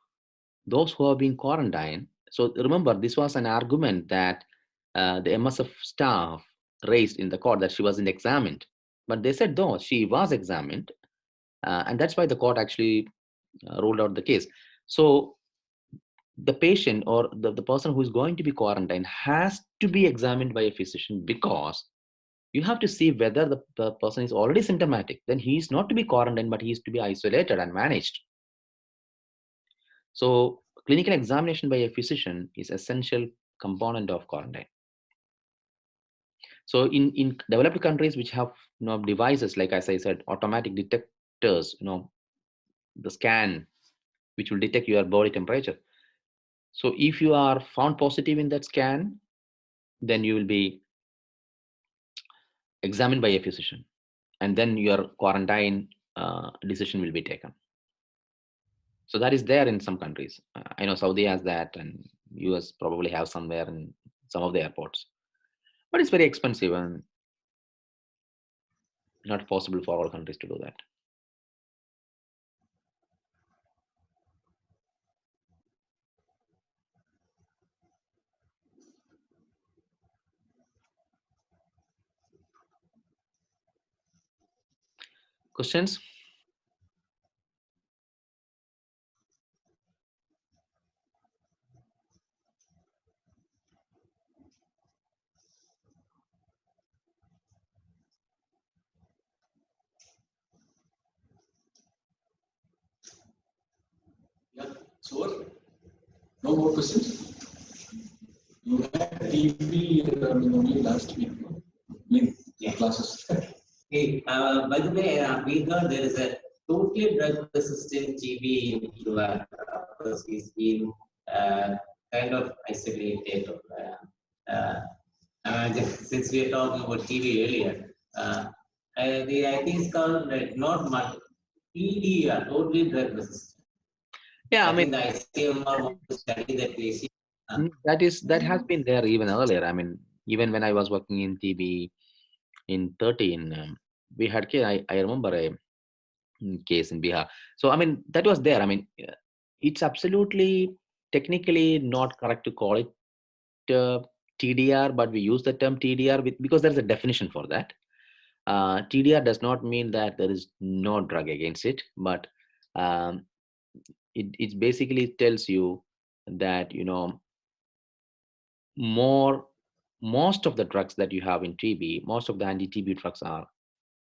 S2: those who have been quarantined. So remember, this was an argument that the MSF staff raised in the court, that she wasn't examined. But they said, no, she was examined. And that's why the court actually ruled out the case. So the patient, or the person who is going to be quarantined, has to be examined by a physician, because you have to see whether the person is already symptomatic. Then he is not to be quarantined, but he is to be isolated and managed. So clinical examination by a physician is essential component of quarantine. So in developed countries which have devices like, as I said, automatic detectors, the scan which will detect your body temperature. So if you are found positive in that scan, then you will be examined by a physician, and then your quarantine decision will be taken. So that is there in some countries. I know Saudi has that, and US probably have somewhere in some of the airports. But it's very expensive and not possible for all countries to do that. Questions?
S1: Yeah, sure. No more questions? You had TV only last week, no?
S3: Yeah.
S1: Classes.
S3: Hey, by the way, we heard there is a totally drug-resistant TB in US because he's been kind of isolated. Since we were talking about TB earlier, I think it's called not much PDR, totally drug-resistant.
S2: Yeah, I
S3: I think
S2: mean,
S3: the ICMR wants to study that patient.
S2: that has been there even earlier. I mean, even when I was working in TB in 13, we had I remember a case in Bihar. So I mean, that was there. I mean, it's absolutely technically not correct to call it TDR, but we use the term TDR because there's a definition for that. TDR does not mean that there is no drug against it, but um, it basically tells you that most of the drugs that you have in TB, most of the anti-TB drugs are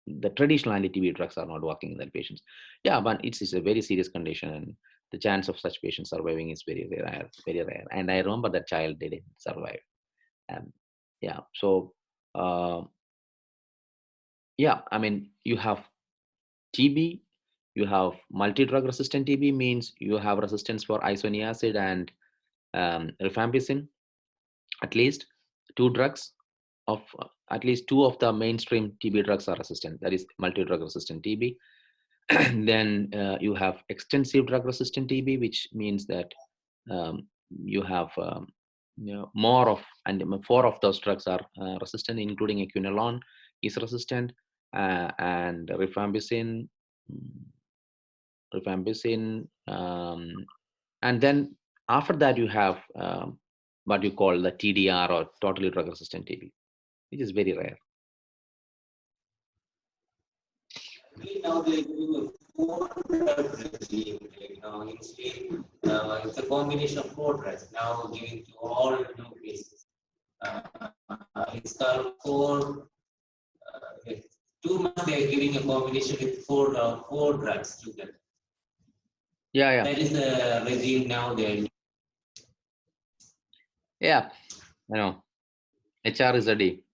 S2: the traditional anti-TB drugs are not working in that patients. Yeah, but it's a very serious condition, and the chance of such patients surviving is very, very rare, very rare. And I remember that child didn't survive. Yeah, so yeah, I mean, you have TB, you have multi-drug resistant TB, means you have resistance for isoniazid and rifampicin, at least two drugs of at least two of the mainstream TB drugs are resistant. That is multi-drug resistant TB. Then you have extensive drug resistant TB, which means that you have more of, and four of those drugs are resistant, including equinolone is resistant, and rifampicin, and then after that you have what you call the TDR, or totally drug resistant TB. which is very rare.
S3: Now they do a four-drug regime. Instead, it's a combination of four drugs now giving to all new cases. It's called four. Uh, 2 months they are giving a combination with four drugs together.
S2: Yeah.
S3: That is the regime now they are.
S2: Yeah, I know. HR is ready.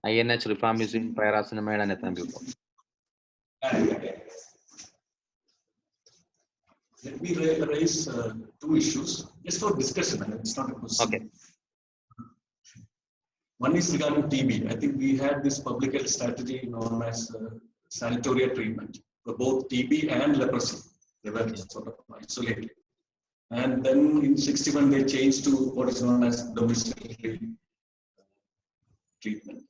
S2: INH rifampicin, pyrazinamide, and ethambutol.
S1: Let me raise two issues just for discussion. It's not a question.
S2: Okay.
S1: One is regarding TB. I think we had this public health strategy known as sanatoria treatment for both TB and leprosy. They were sort of isolated. And then in 61, they changed to what is known as domiciliary treatment.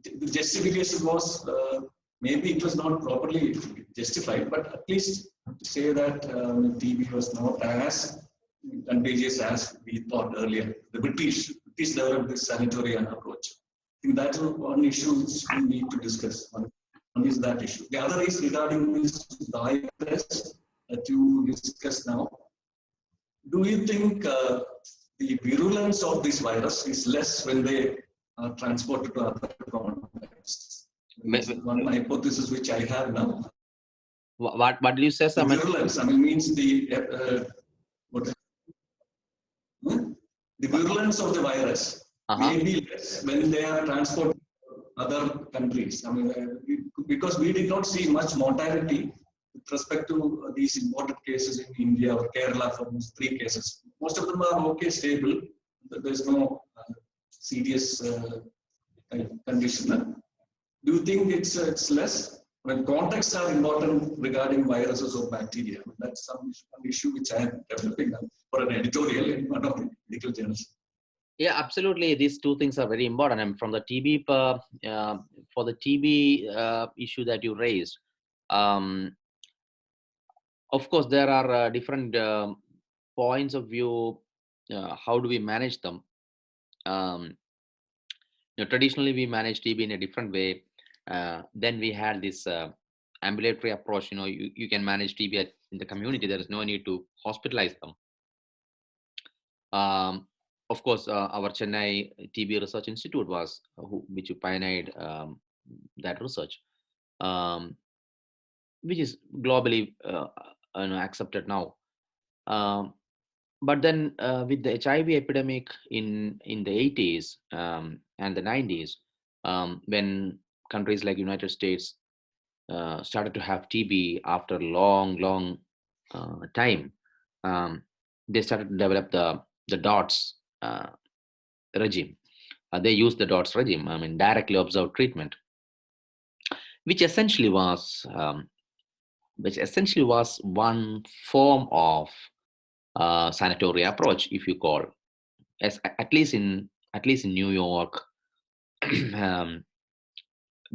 S1: The justification was maybe it was not properly justified, but at least to say that TB was not as contagious as we thought earlier. The British developed this sanatorial approach. I think that's one issue which we need to discuss. One is that issue. The other is regarding this virus that you discussed now. Do you think the virulence of this virus is less when they are transported to other contexts? One hypothesis which I have now.
S2: What did you say, Sam?
S1: Virulence, means the the virulence of the virus may be less when they are transported to other countries. Because we did not see much mortality with respect to these imported cases in India or Kerala for these 3 cases. Most of them are okay, stable. There's no serious condition. Do you think it's less? When contexts are important regarding viruses or bacteria, that's some issue which I am developing for an editorial in one of the medical journals.
S2: Yeah, absolutely. These two things are very important. And from the TB, for the TB issue that you raised, of course, there are different points of view. How do we manage them? Traditionally, we manage TB in a different way. Then we had this ambulatory approach. You can manage TB in the community. There is no need to hospitalize them. Of course, our Chennai TB Research Institute was which pioneered that research, which is globally accepted now. But then with the HIV epidemic in the 80s and the 90s, when countries like United States started to have TB after long time, they started to develop the DOTS regime. They used the DOTS regime, directly observed treatment, which essentially was one form of sanatoria approach, if you call, as at least in New York,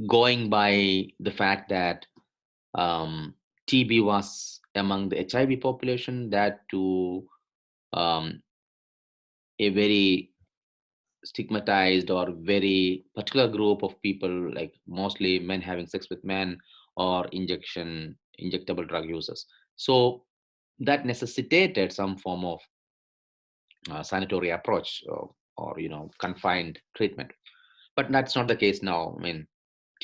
S2: going by the fact that TB was among the HIV population, that to a very stigmatized or very particular group of people, like mostly men having sex with men or injectable drug users. So that necessitated some form of sanitary approach or confined treatment. But that's not the case now.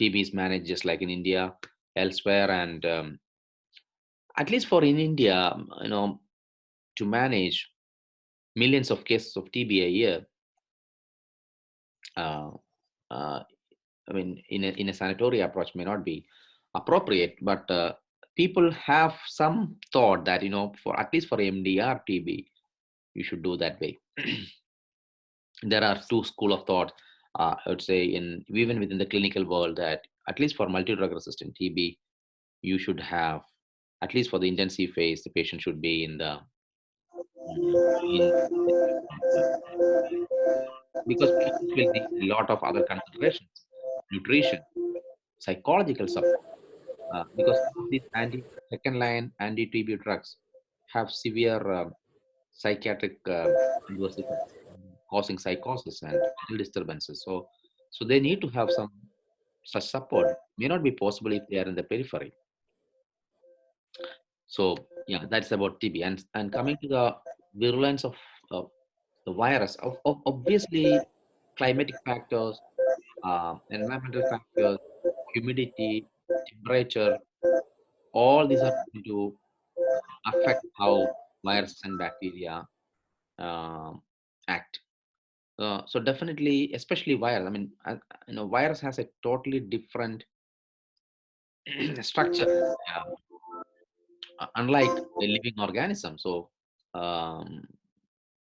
S2: TB is managed just like in India, elsewhere, and at least for in India, to manage millions of cases of TB a year, in a sanitary approach may not be appropriate, but people have some thought that for at least for MDR TB, you should do that way. There are 2 school of thought, I would say, even within the clinical world, that at least for multi-drug resistant TB, you should have, at least for the intensive phase, the patient should be because patients will need a lot of other considerations, nutrition, psychological support, because some of these second-line anti-TB drugs have severe psychiatric adverse effects, causing psychosis and mental disturbances. So they need to have some such support. May not be possible if they are in the periphery. So yeah, that's about TB. And coming to the virulence of the virus, obviously climatic factors, environmental factors, humidity, temperature, all these are going to affect how viruses and bacteria act. So definitely, especially virus. I mean, virus has a totally different structure, unlike a living organism. Um,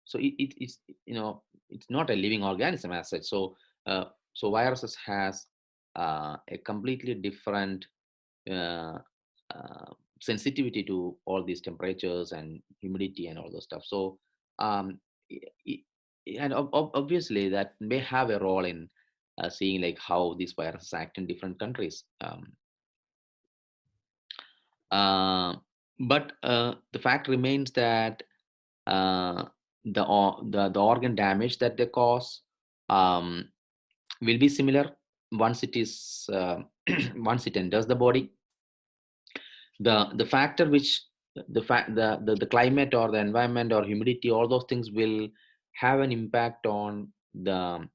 S2: so it's it's not a living organism as such. So viruses has a completely different uh, uh, sensitivity to all these temperatures and humidity and all those stuff. So i- i- and obviously that may have a role in seeing like how these viruses act in different countries. Uh, but the fact remains that uh, the organ damage that they cause um, will be similar once it is once it enters the body. The factor which the climate or the environment or humidity, all those things will have an impact on the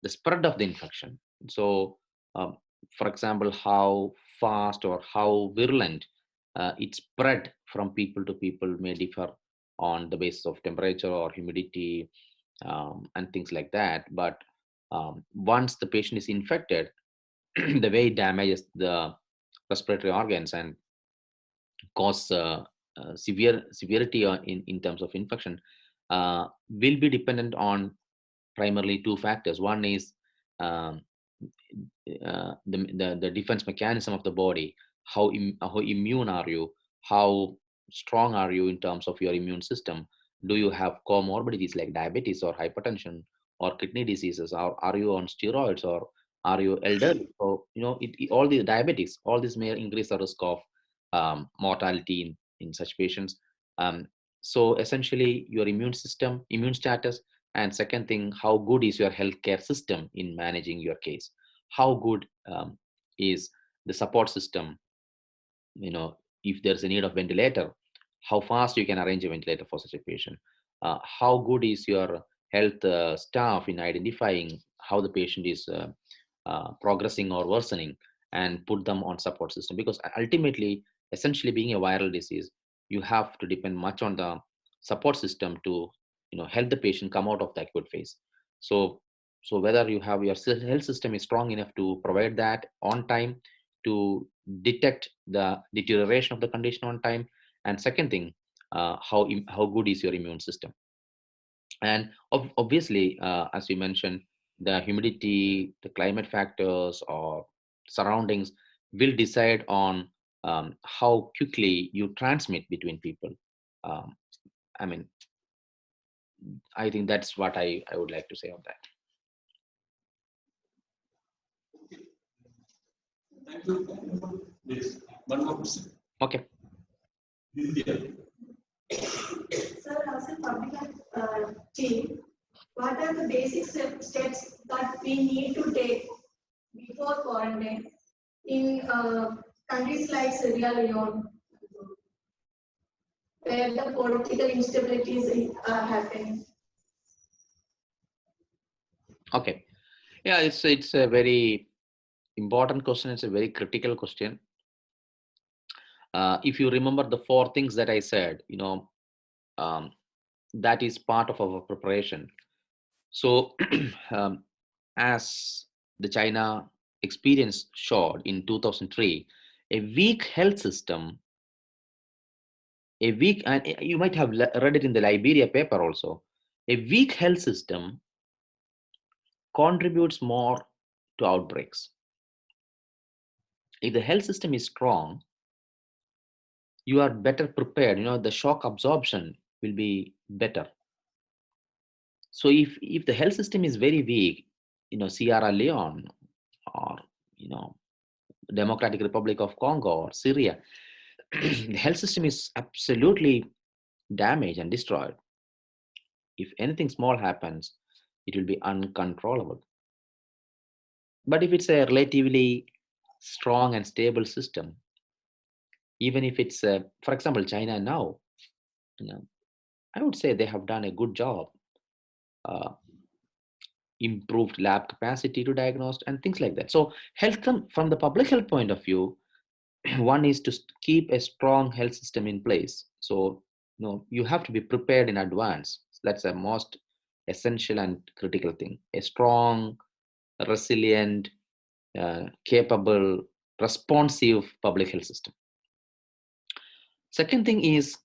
S2: spread of the infection. So um, for example, how fast or how virulent it spread from people to people may differ on the basis of temperature or humidity, and things like that. But once the patient is infected, the way it damages the respiratory organs and cause severity in terms of infection will be dependent on primarily two factors. One is um, the defense mechanism of the body. How immune are you? How strong are you in terms of your immune system? Do you have comorbidities like diabetes or hypertension or kidney diseases? Or are you on steroids, or are you elderly? So all these diabetes, all this may increase the risk of mortality in such patients. Um, so essentially, your immune system, immune status, and second thing, how good is your healthcare system in managing your case? How good is the support system? If there's a need of ventilator, how fast you can arrange a ventilator for such a patient? How good is your health staff in identifying how the patient is progressing or worsening and put them on support system? Because ultimately, essentially, being a viral disease, you have to depend much on the support system to help the patient come out of the acute phase. So whether you have your health system is strong enough to provide that on time, to detect the deterioration of the condition on time, and second thing, how good is your immune system? And obviously, as we mentioned, the humidity, the climate factors or surroundings will decide on how quickly you transmit between people. um, I mean, I think that's what I would like to say on that.
S1: Thank you. Yes. One more question.
S2: Okay.
S6: Sir, as a public health team, what are the basic steps that we need to take before quarantine in countries like Sierra Leone, where the political instabilities are happening?
S2: Okay. Yeah, it's a very important question. It's a very critical question. If you remember the four things that I said, um, that is part of our preparation. So, as the China experience showed in 2003, a weak health system, and you might have read it in the Liberia paper also, a weak health system contributes more to outbreaks. If the health system is strong, you are better prepared. The shock absorption will be better. So if the health system is very weak, Sierra Leone or Democratic Republic of Congo or Syria, the health system is absolutely damaged and destroyed. If anything small happens, it will be uncontrollable. But if it's a relatively strong and stable system, even if it's, for example, China now, you know, I would say they have done a good job, uh, improved lab capacity to diagnose and things like that. So health from the public health point of view, one is to keep a strong health system in place. So you have to be prepared in advance. That's the most essential and critical thing. A strong, resilient, capable, responsive public health system. Second thing is,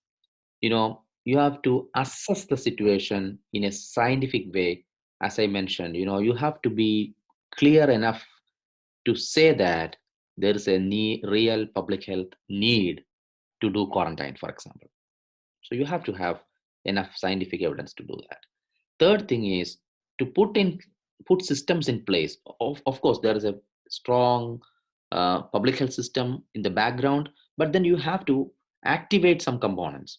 S2: you have to assess the situation in a scientific way. As I mentioned, you have to be clear enough to say that there is a real public health need to do quarantine, for example. So you have to have enough scientific evidence to do that. Third thing is to put systems in place. Of course, there is a strong public health system in the background, but then you have to activate some components.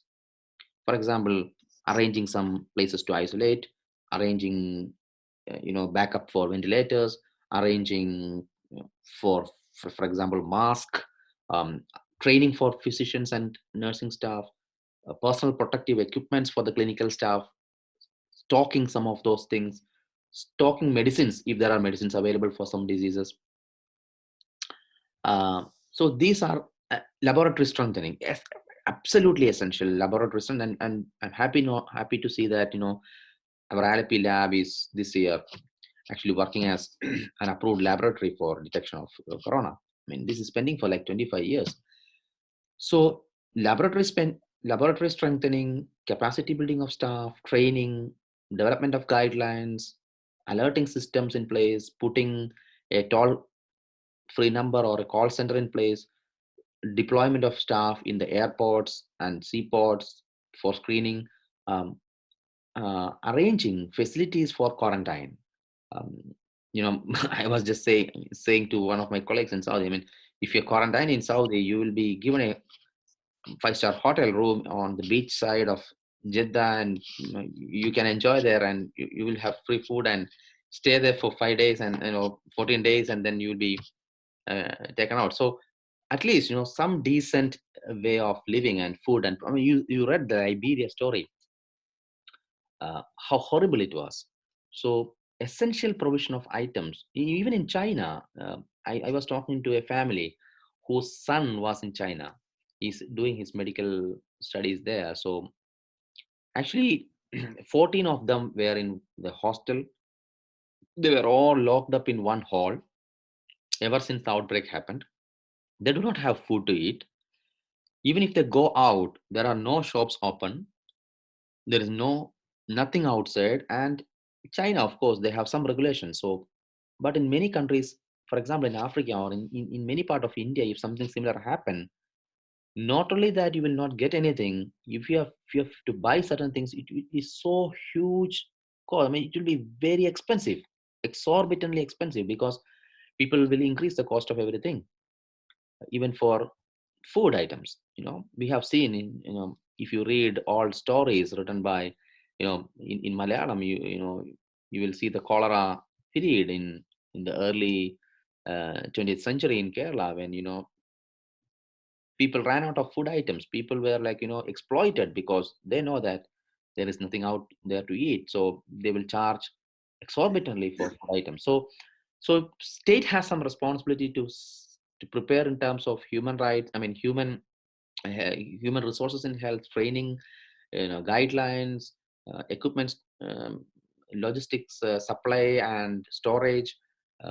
S2: For example, arranging some places to isolate, arranging backup for ventilators, arranging for example, mask, um, training for physicians and nursing staff, personal protective equipments for the clinical staff, stocking some of those things, stocking medicines if there are medicines available for some diseases. So these are laboratory strengthening. Yes, absolutely essential laboratory strengthening, and I'm happy to see that our Alleppey lab is this year actually working as an approved laboratory for detection of corona. I mean, this is pending for like 25 years. So laboratory strengthening, capacity building of staff, training, development of guidelines, alerting systems in place, putting a toll-free number or a call center in place, deployment of staff in the airports and seaports for screening, um, arranging facilities for quarantine. Um, I was just saying to one of my colleagues in Saudi, I mean, if you're quarantined in Saudi, you will be given a 5-star hotel room on the beach side of Jeddah, and you can enjoy there, and you will have free food and stay there for 5 days and 14 days, and then you will be taken out. So at least some decent way of living and food. And I mean, you read the Iberia story, how horrible it was. So essential provision of items, even in China. I was talking to a family whose son was in China. He's doing his medical studies there. So actually 14 of them were in the hostel. They were all locked up in one hall ever since the outbreak happened. They do not have food to eat. Even if they go out, there are no shops open. There is nothing outside. And China, of course, they have some regulations. So, but in many countries, for example, in Africa or in many part of India, if something similar happen, not only that you will not get anything, if you have to buy certain things, it will be so huge cost. I mean, it will be very expensive, exorbitantly expensive, because people will increase the cost of everything, even for food items. We have seen if you read all stories written by in Malayalam, you will see the cholera period in the early 20th century in Kerala, when people ran out of food items. People were like exploited because they know that there is nothing out there to eat, so they will charge exorbitantly for food items. So state has some responsibility to prepare in terms of human rights. I mean, human resources in health, training, guidelines, equipment, logistics, supply and storage,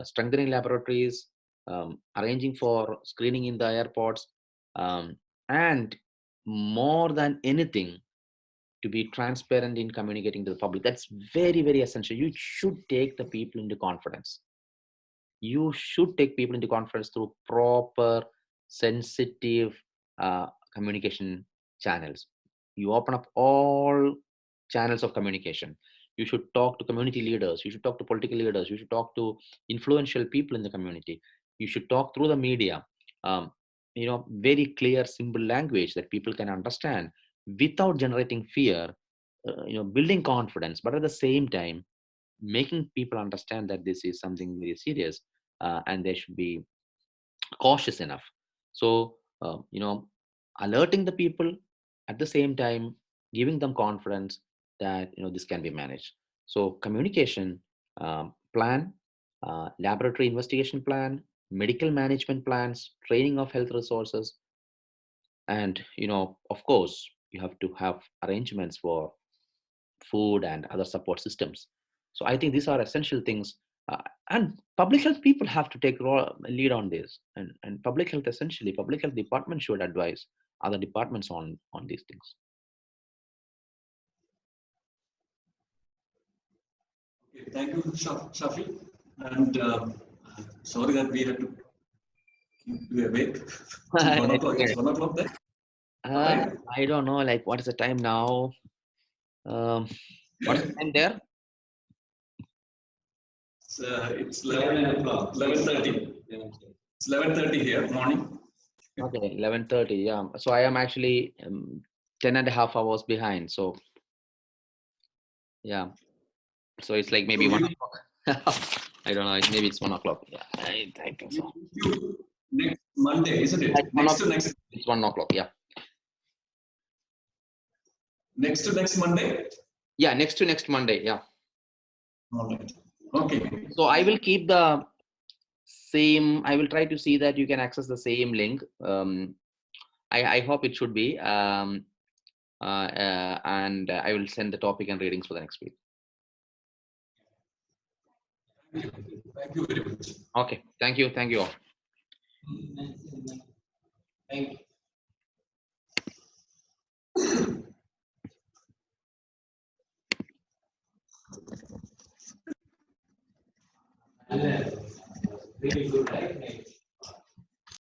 S2: strengthening laboratories, arranging for screening in the airports, and more than anything, to be transparent in communicating to the public. That's very, very essential. You should take the people into confidence. You should take people into confidence through proper, sensitive communication channels. You open up all channels of communication. You should talk to community leaders. You should talk to political leaders. You should talk to influential people in the community. You should talk through the media. Very clear, simple language that people can understand without generating fear. Building confidence, but at the same time, making people understand that this is something very serious, and they should be cautious enough. So, alerting the people, at the same time giving them confidence that this can be managed. So communication plan, laboratory investigation plan, medical management plans, training of health resources, and of course you have to have arrangements for food and other support systems. So I think these are essential things, and public health people have to take lead on this, and public health, essentially public health department should advise other departments on these things.
S1: Okay, thank you, Shafi. And sorry that we had to keep you awake. It's 1 o'clock. It's 1 o'clock there. Right?
S2: I don't know, like, what is the time now? What's the time there?
S1: It's 11 o'clock. 11:30. It's 11:30 here, morning.
S2: Okay, 11:30. Yeah. So I am actually 10 and a half hours behind. So yeah. So it's like maybe 1 o'clock. I don't know. Maybe it's 1 o'clock. Yeah, I think so.
S1: Next Monday, isn't it?
S2: Like
S1: Next to next.
S2: It's 1 o'clock. Yeah.
S1: Next to next Monday.
S2: Yeah. Next to next Monday. Yeah.
S1: All right. Okay.
S2: So I will keep the same. I will try to see that you can access the same link. I hope it should be. And I will send the topic and readings for the next week.
S1: Thank you very much.
S2: Okay. Thank you. Thank you all.
S3: Thank you. Really good, right?